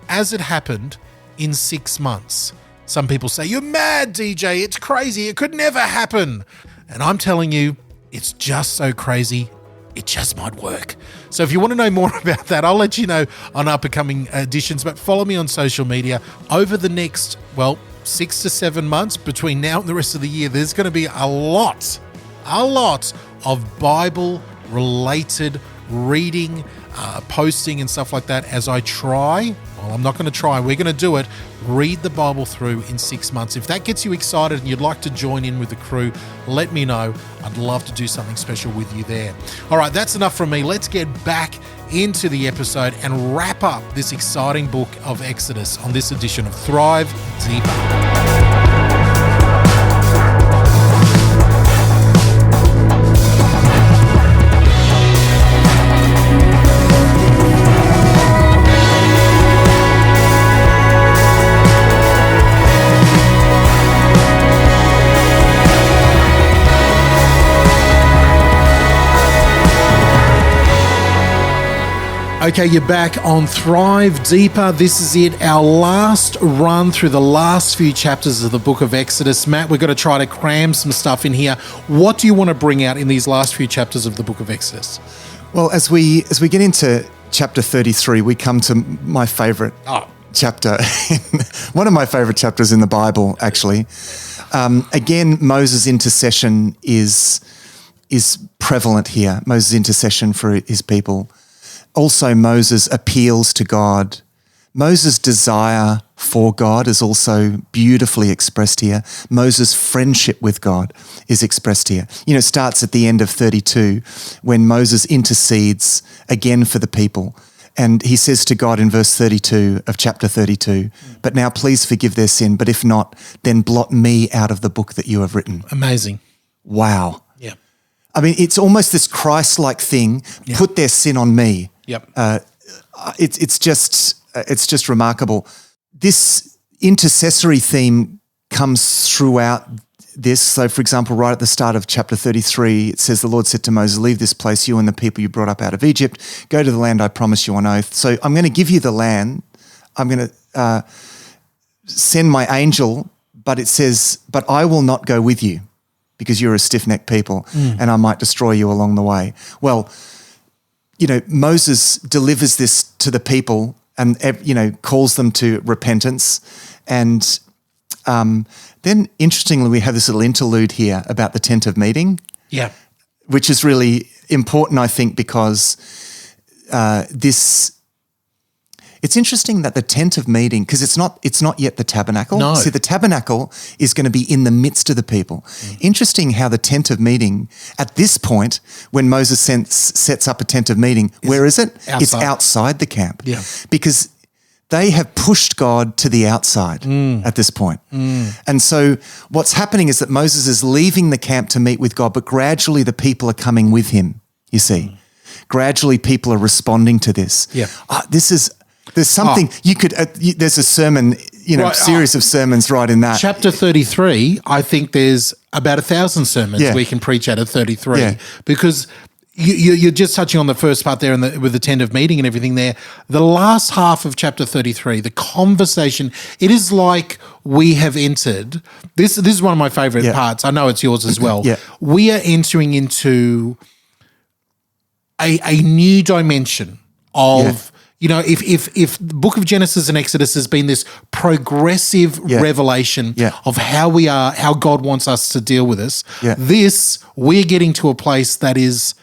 as it happened in 6 months? Some people say, "You're mad, DJ. It's crazy. It could never happen." And I'm telling you, it's just so crazy, it just might work. So if you want to know more about that, I'll let you know on upcoming editions, but follow me on social media. Over the next, 6 to 7 months, between now and the rest of the year, there's going to be a lot of Bible-related reading, posting and stuff like that as I try. Well, I'm not going to try. We're going to do it. Read the Bible through in 6 months. If that gets you excited and you'd like to join in with the crew, let me know. I'd love to do something special with you there. All right, that's enough from me. Let's get back into the episode and wrap up this exciting book of Exodus on this edition of Thrive Deeper. Okay, you're back on Thrive Deeper. This is it, our last run through the last few chapters of the book of Exodus. Matt, we're going to try to cram some stuff in here. What do you want to bring out in these last few chapters of the book of Exodus? Well, as we get into chapter 33, we come to my favourite chapter, one of my favourite chapters in the Bible, actually. Again, Moses' intercession is prevalent here, Moses' intercession for his people. Also, Moses appeals to God. Moses' desire for God is also beautifully expressed here. Moses' friendship with God is expressed here. It starts at the end of 32 when Moses intercedes again for the people. And he says to God in verse 32 of chapter 32, "But now please forgive their sin, but if not, then blot me out of the book that you have written." Amazing. Wow. Yeah. I mean, it's almost this Christ-like thing, put their sin on me. Yep. It's just remarkable. This intercessory theme comes throughout this. So, for example, right at the start of chapter 33, it says, "The Lord said to Moses, leave this place, you and the people you brought up out of Egypt. Go to the land I promised you on oath." So I'm going to give you the land. I'm going to send my angel, but it says, "But I will not go with you because you're a stiff-necked people and I might destroy you along the way." Well, Moses delivers this to the people and, calls them to repentance. And then, interestingly, we have this little interlude here about the tent of meeting. Yeah. Which is really important, I think, because it's interesting that the tent of meeting, because it's not yet the tabernacle. No. See, the tabernacle is going to be in the midst of the people. Interesting how the tent of meeting, at this point, when Moses sets up a tent of meeting, where is it? Outside. It's outside the camp. Yeah. Because they have pushed God to the outside at this point. And so what's happening is that Moses is leaving the camp to meet with God, but gradually the people are coming with him, you see. Gradually people are responding to this. Yeah. There's something you could, there's a sermon, Right, series of sermons right in that. Chapter 33, I think there's about 1,000 sermons we can preach out of 33 because you're just touching on the first part there with the tent of meeting and everything there. The last half of chapter 33, the conversation, it is like we have entered. This is one of my favorite parts. I know it's yours as well. We are entering into a new dimension of if the book of Genesis and Exodus has been this progressive revelation of how we are, how God wants us to deal with us, we're getting to a place that is,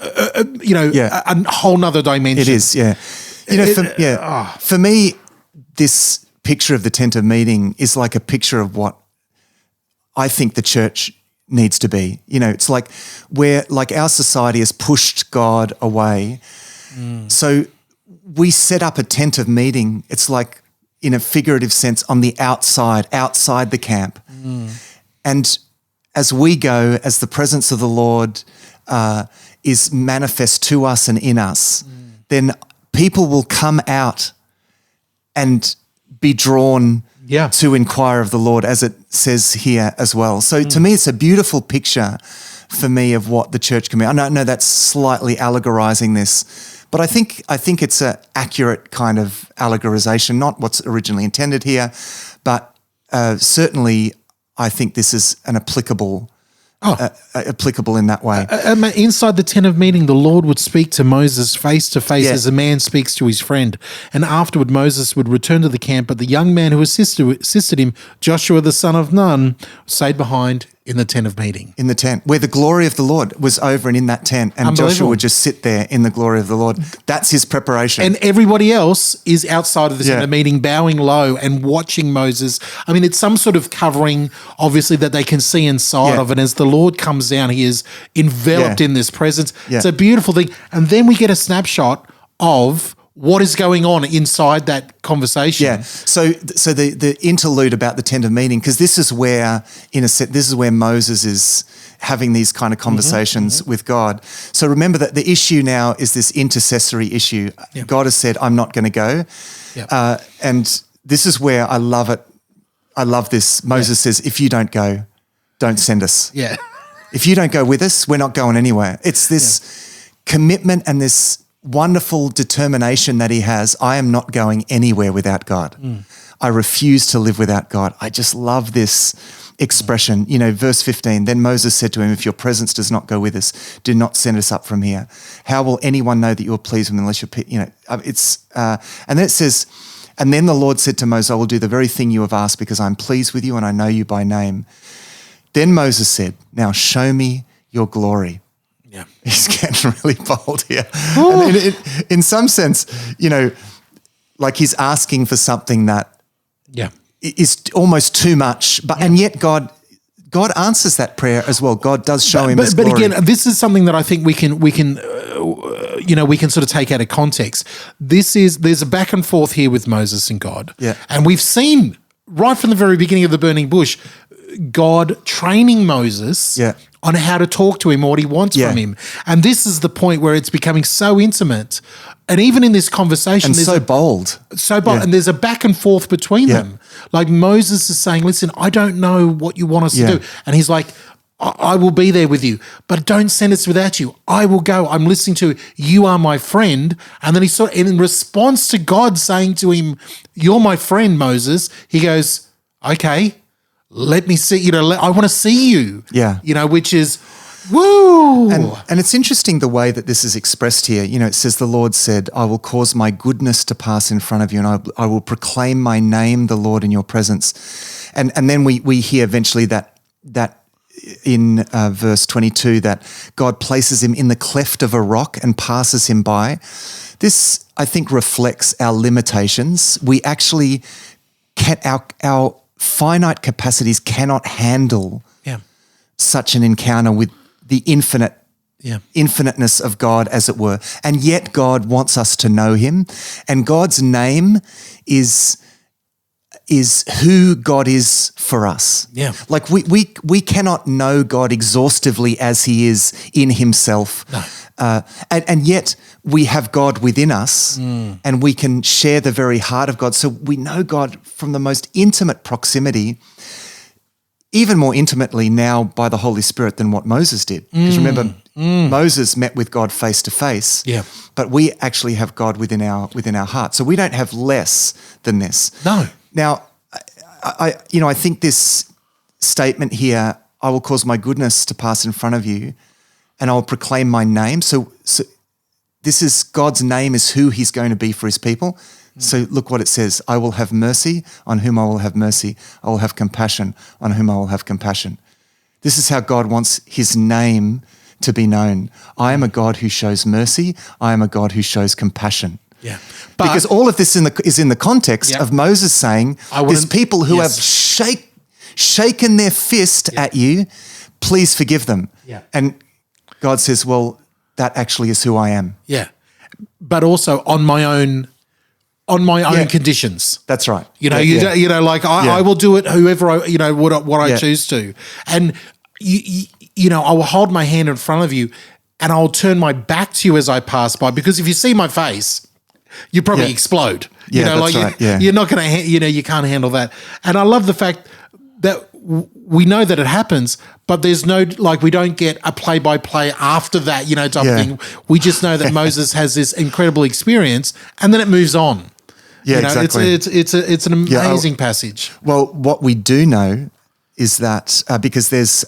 a whole nother dimension. It is, For me, this picture of the tent of meeting is like a picture of what I think the church needs to be. It's like our society has pushed God away. So we set up a tent of meeting. It's like, in a figurative sense, on the outside the camp. And as we go, as the presence of the Lord is manifest to us and in us, then people will come out and be drawn to inquire of the Lord, as it says here as well. So to me, it's a beautiful picture for me of what the church can be. I know that's slightly allegorizing this, but I think it's an accurate kind of allegorization, not what's originally intended here, but certainly I think this is an applicable in that way. Inside the tent of meeting, the Lord would speak to Moses face to face as a man speaks to his friend. And afterward, Moses would return to the camp, but the young man who assisted him, Joshua the son of Nun, stayed behind in the tent of meeting. In the tent, where the glory of the Lord was over and in that tent, and Joshua would just sit there in the glory of the Lord. That's his preparation. And everybody else is outside of the tent of meeting, bowing low and watching Moses. I mean, it's some sort of covering, obviously, that they can see inside of it. As the Lord comes down, he is enveloped in this presence. It's a beautiful thing. And then we get a snapshot of what is going on inside that conversation. Yeah. So the interlude about the tent of meeting, because this is where, this is where Moses is having these kind of conversations with God. So remember that the issue now is this intercessory issue. Yeah. God has said, "I'm not going to go." Yeah. And this is where I love it. I love this. Moses says, "If you don't go, don't send us." Yeah. If you don't go with us, we're not going anywhere. It's this commitment and this wonderful determination that he has. I am not going anywhere without God. I refuse to live without God. I just love this expression. Verse 15, then Moses said to him, "If your presence does not go with us, do not send us up from here. How will anyone know that you are pleased with him unless you're, and then it says, and then the Lord said to Moses, I will do the very thing you have asked because I'm pleased with you and I know you by name. Then Moses said, now show me your glory. Yeah. He's getting really bold here. And in some sense, like he's asking for something that is almost too much, and yet God answers that prayer as well. God does show him his glory. But again, this is something that I think we can sort of take out of context. There's a back and forth here with Moses and God. Yeah. And we've seen right from the very beginning of the burning bush, God training Moses on how to talk to him, what he wants from him. And this is the point where it's becoming so intimate. And even in this conversation, and so bold. And there's a back and forth between them. Like Moses is saying, listen, I don't know what you want us to do. And he's like, I will be there with you, but don't send us without you. I will go. I'm listening to you are my friend. And then in response to God saying to him, you're my friend, Moses, he goes, okay, let me see, I want to see you. Yeah. Which is, woo. And it's interesting the way that this is expressed here. It says, the Lord said, I will cause my goodness to pass in front of you, and I will proclaim my name, the Lord, in your presence. And then we hear eventually that in verse 22 that God places him in the cleft of a rock and passes him by. This, I think, reflects our limitations. We actually our finite capacities cannot handle such an encounter with the infiniteness of God, as it were. And yet God wants us to know him. And God's name is who God is for us. Yeah. Like we cannot know God exhaustively as he is in himself. No. And yet we have God within us and we can share the very heart of God. So we know God from the most intimate proximity, even more intimately now by the Holy Spirit than what Moses did. Because remember, Moses met with God face to face. Yeah. But we actually have God within our heart. So we don't have less than this. No. Now, I think this statement here, I will cause my goodness to pass in front of you and I will proclaim my name. So this is God's name is who he's going to be for his people. So look what it says. I will have mercy on whom I will have mercy. I will have compassion on whom I will have compassion. This is how God wants his name to be known. I am a God who shows mercy. I am a God who shows compassion. Yeah. Because all of this is in the context of Moses saying, there's people who have shaken their fist at you, please forgive them. Yeah. And God says, well, that actually is who I am. Yeah. But also on my own conditions. That's right. I will do it whoever I choose to. And I will hold my hand in front of you and I'll turn my back to you as I pass by, because if you see my face, you probably explode. You're not going to, you can't handle that. And I love the fact that we know that it happens, but there's no, we don't get a play-by-play after that, type of thing. We just know that Moses has this incredible experience and then it moves on. Yeah, exactly. It's an amazing passage. Well, what we do know is that because there's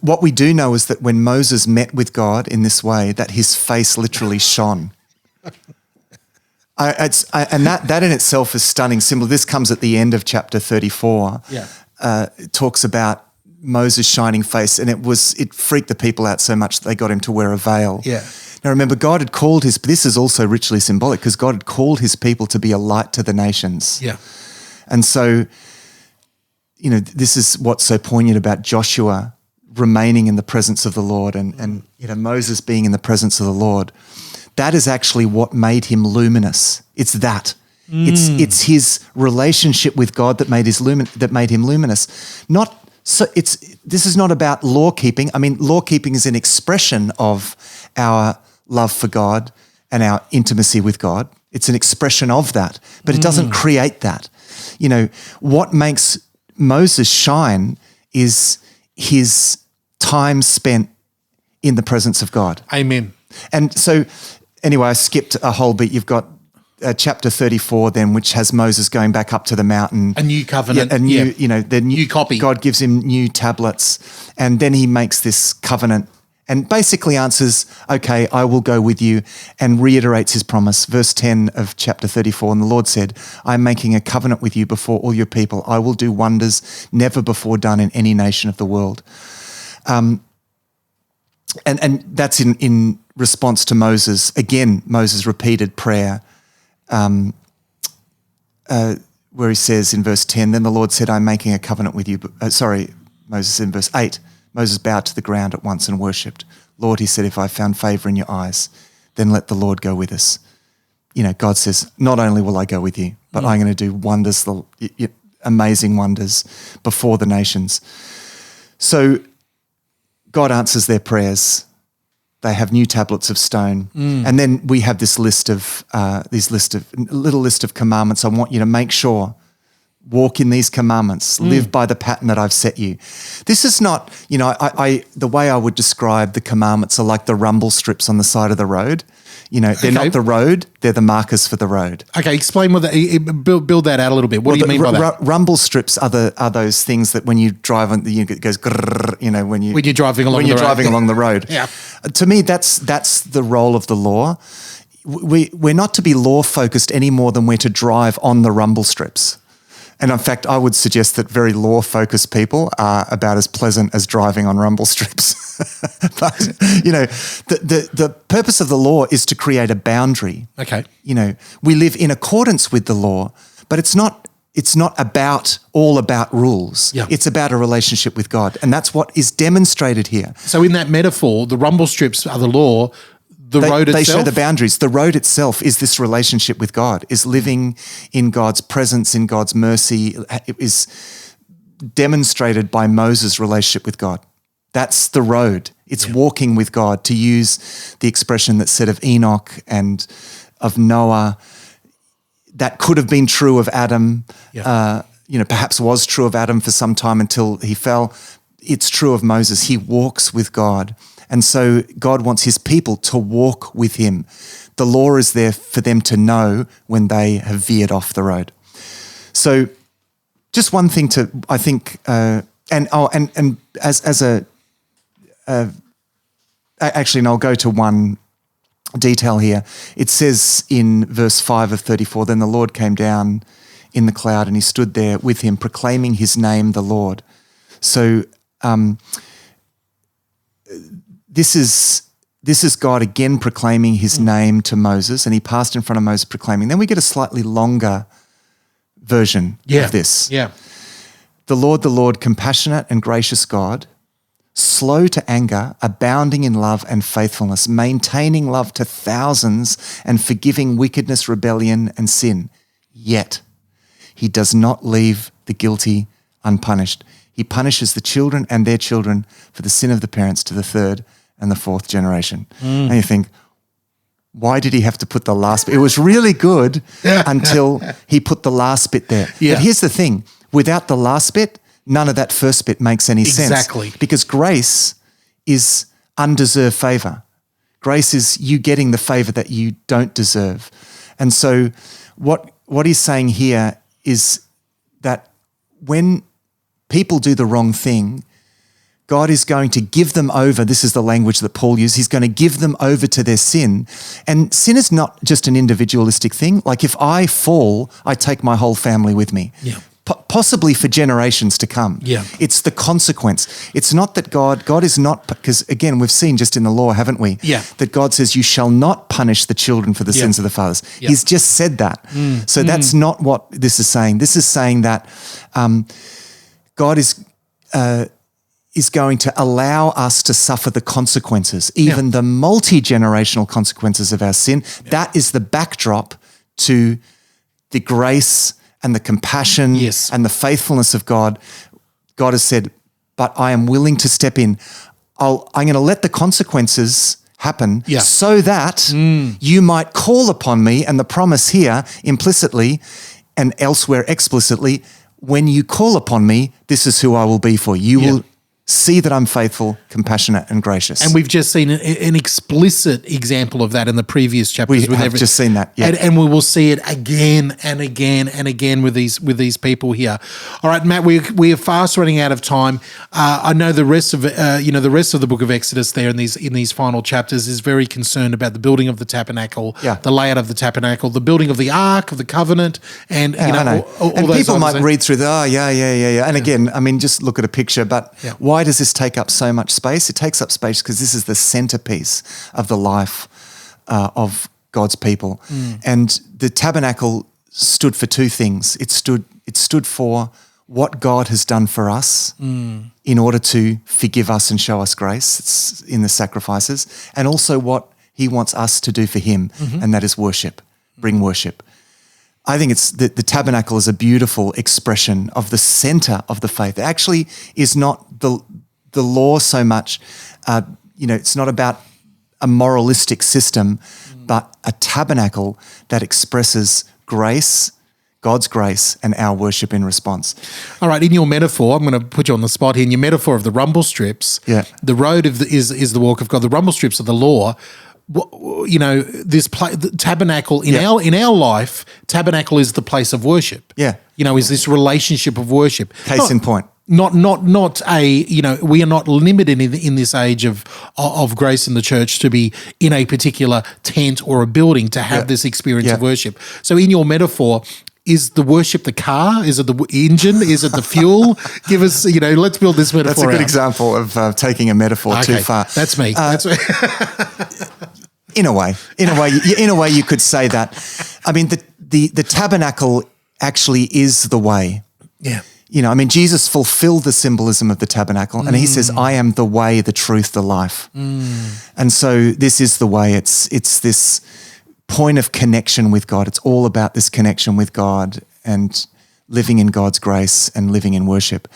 what we do know is that when Moses met with God in this way, that his face literally shone. And that in itself is stunning symbol. This comes at the end of chapter 34. Yeah. It talks about Moses' shining face, and it freaked the people out so much that they got him to wear a veil. Yeah. Now remember, God had called this is also richly symbolic, because God had called his people to be a light to the nations. Yeah. And so, this is what's so poignant about Joshua remaining in the presence of the Lord and Moses being in the presence of the Lord. That is actually what made him luminous. It's that. It's his relationship with God that made him luminous. This is not about law keeping. I mean, law keeping is an expression of our love for God and our intimacy with God. It's an expression of that, but it doesn't create that. What makes Moses shine is his time spent in the presence of God. Amen. And so, anyway, I skipped a whole bit. You've got chapter 34 then, which has Moses going back up to the mountain. A new covenant. The new copy. God gives him new tablets, and then he makes this covenant and basically answers, okay, I will go with you, and reiterates his promise. Verse 10 of chapter 34, and the Lord said, I'm making a covenant with you before all your people. I will do wonders never before done in any nation of the world. And that's in response to Moses. Again, Moses' repeated prayer, where he says in verse 10, then the Lord said, I'm making a covenant with you. Moses in verse 8, Moses bowed to the ground at once and worshipped. Lord, he said, if I found favor in your eyes, then let the Lord go with us. God says, not only will I go with you, but I'm going to do wonders, amazing wonders before the nations. So God answers their prayers. They have new tablets of stone. And then we have this little list of commandments. I want you to make sure, walk in these commandments, live by the pattern that I've set you. This is not, the way I would describe the commandments are like the rumble strips on the side of the road. They're not the road, they're the markers for the road. Okay, explain what build that out a little bit. What do you mean by that? Rumble strips are those things that when you drive on, it goes grrr, when you're driving along the road. Yeah. To me, that's the role of the law. We're not to be law focused any more than we're to drive on the rumble strips. And in fact, I would suggest that very law-focused people are about as pleasant as driving on rumble strips. But, the purpose of the law is to create a boundary. Okay. We live in accordance with the law, but it's not all about rules. Yeah. It's about a relationship with God. And that's what is demonstrated here. So in that metaphor, the rumble strips are the law. Road itself? They show the boundaries. The road itself is this relationship with God, is living in God's presence, in God's mercy. It is demonstrated by Moses' relationship with God. That's the road. It's walking with God, to use the expression that's said of Enoch and of Noah. That could have been true of Adam, perhaps was true of Adam for some time until he fell. It's true of Moses. He walks with God. And so God wants his people to walk with him. The law is there for them to know when they have veered off the road. So just one thing to, I think, actually, and I'll go to one detail here. It says in verse 5 of 34, then the Lord came down in the cloud and he stood there with him, proclaiming his name, the Lord. So, This is God again proclaiming his name to Moses, and he passed in front of Moses proclaiming. Then we get a slightly longer version of this. Yeah. The Lord, compassionate and gracious God, slow to anger, abounding in love and faithfulness, maintaining love to thousands and forgiving wickedness, rebellion and sin. Yet he does not leave the guilty unpunished. He punishes the children and their children for the sin of the parents to the third and the fourth generation. And you think, why did he have to put the last bit? It was really good until he put the last bit there. Yeah. But here's the thing, without the last bit, none of that first bit makes any sense. Exactly. Because grace is undeserved favor. Grace is you getting the favor that you don't deserve. And so what he's saying here is that when people do the wrong thing, God is going to give them over. This is the language that Paul used. He's going to give them over to their sin. And sin is not just an individualistic thing. Like if I fall, I take my whole family with me. Yeah. Possibly for generations to come. Yeah. It's the consequence. It's not that God is not, because again, we've seen just in the law, haven't we? Yeah. That God says you shall not punish the children for the sins of the fathers. Yeah. He's just said that. So that's not what this is saying. This is saying that God is going to allow us to suffer the consequences, even the multi-generational consequences of our sin. Yeah. That is the backdrop to the grace and the compassion and the faithfulness of God. God has said, but I am willing to step in. I'm going to let the consequences happen so that you might call upon me. And the promise here implicitly and elsewhere explicitly, when you call upon me, this is who I will be for you. You will see that I'm faithful, compassionate, and gracious. And we've just seen an explicit example of that in the previous chapters. We have just seen that, and we will see it again and again and again with these people here. All right, Matt, we are fast running out of time. I know the rest of the book of Exodus there in these final chapters is very concerned about the building of the tabernacle, the layout of the tabernacle, the building of the Ark of the Covenant, and all and those people might things. read through and again, I mean, just look at a picture, but why why does this take up so much space? It takes up space because this is the centerpiece of the life of God's people. And the tabernacle stood for two things. It stood for what God has done for us in order to forgive us and show us grace. It's in the sacrifices, and also what he wants us to do for him, and that is worship, bring worship. I think it's the tabernacle is a beautiful expression of the center of the faith. It actually is not the law so much, it's not about a moralistic system, but a tabernacle that expresses grace, God's grace, and our worship in response. All right, in your metaphor, I'm going to put you on the spot here. In your metaphor of the rumble strips, the road is the walk of God. The rumble strips are the law. The tabernacle in our life, tabernacle is the place of worship. Is this relationship of worship. Case in point. We are not limited in this age of grace in the church to be in a particular tent or a building to have this experience of worship. So in your metaphor, is the worship the car? Is it the engine? Is it the fuel? Give us, let's build this metaphor. That's a good example of taking a metaphor too far. That's me. In a way, you could say that. I mean, the tabernacle actually is the way. Yeah. Jesus fulfilled the symbolism of the tabernacle, and he says, I am the way, the truth, the life. And so this is the way. It's this point of connection with God. It's all about this connection with God and living in God's grace and living in worship.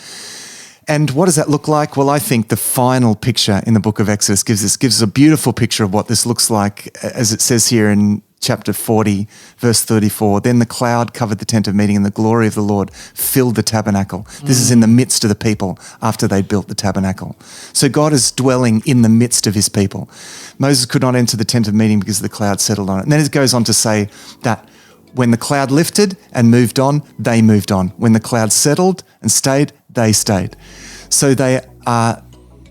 And what does that look like? Well, I think the final picture in the book of Exodus gives us a beautiful picture of what this looks like, as it says here in chapter 40, verse 34. Then the cloud covered the tent of meeting, and the glory of the Lord filled the tabernacle. This is in the midst of the people after they built the tabernacle. So God is dwelling in the midst of his people. Moses could not enter the tent of meeting because the cloud settled on it. And then it goes on to say that when the cloud lifted and moved on, they moved on. When the cloud settled and stayed, they stayed. So they are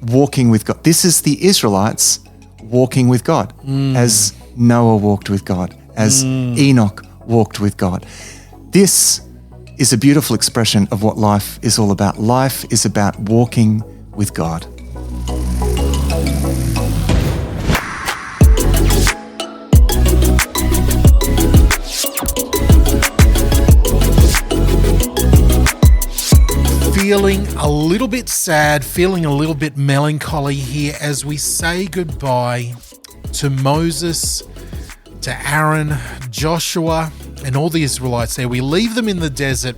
walking with God. This is the Israelites walking with God, as Noah walked with God, as Enoch walked with God. This is a beautiful expression of what life is all about. Life is about walking with God. Feeling a little bit sad, feeling a little bit melancholy here as we say goodbye to Moses, to Aaron, Joshua, and all the Israelites there. We leave them in the desert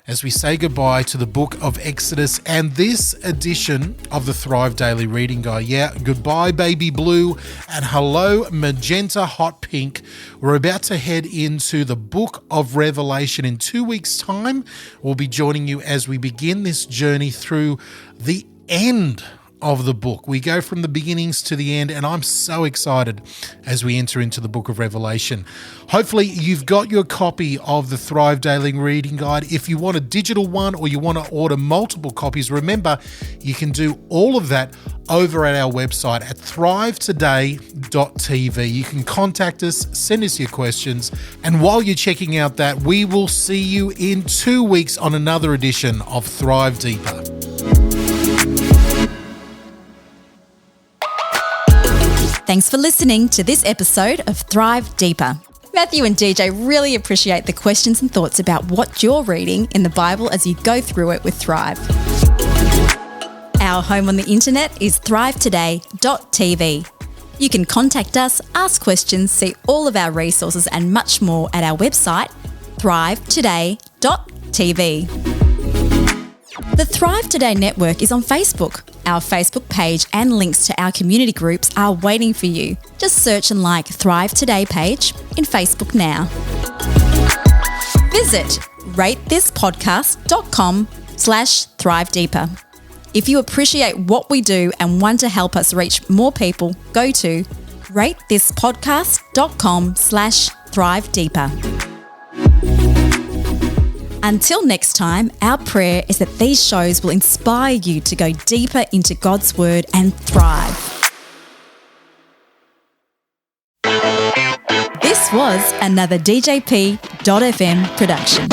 as we say goodbye to the book of Exodus and this edition of the Thrive Daily Reading Guide. Yeah, goodbye baby blue and hello magenta hot pink. We're about to head into the book of Revelation in 2 weeks' time. We'll be joining you as we begin this journey through the end of the book. We go from the beginnings to the end, and I'm so excited as we enter into the book of Revelation. Hopefully you've got your copy of the Thrive Daily Reading Guide. If you want a digital one or you want to order multiple copies, remember you can do all of that over at our website at thrivetoday.tv. You can contact us, send us your questions, and while you're checking out that, we will see you in 2 weeks on another edition of Thrive Deeper. Thanks for listening to this episode of Thrive Deeper. Matthew and DJ really appreciate the questions and thoughts about what you're reading in the Bible as you go through it with Thrive. Our home on the internet is thrivetoday.tv. You can contact us, ask questions, see all of our resources and much more at our website, thrivetoday.tv. The Thrive Today Network is on Facebook. Our Facebook page and links to our community groups are waiting for you. Just search and like Thrive Today page in Facebook now. Visit ratethispodcast.com/Thrive Deeper. If you appreciate what we do and want to help us reach more people, go to ratethispodcast.com/Thrive Deeper. Until next time, our prayer is that these shows will inspire you to go deeper into God's Word and thrive. This was another DJP.FM production.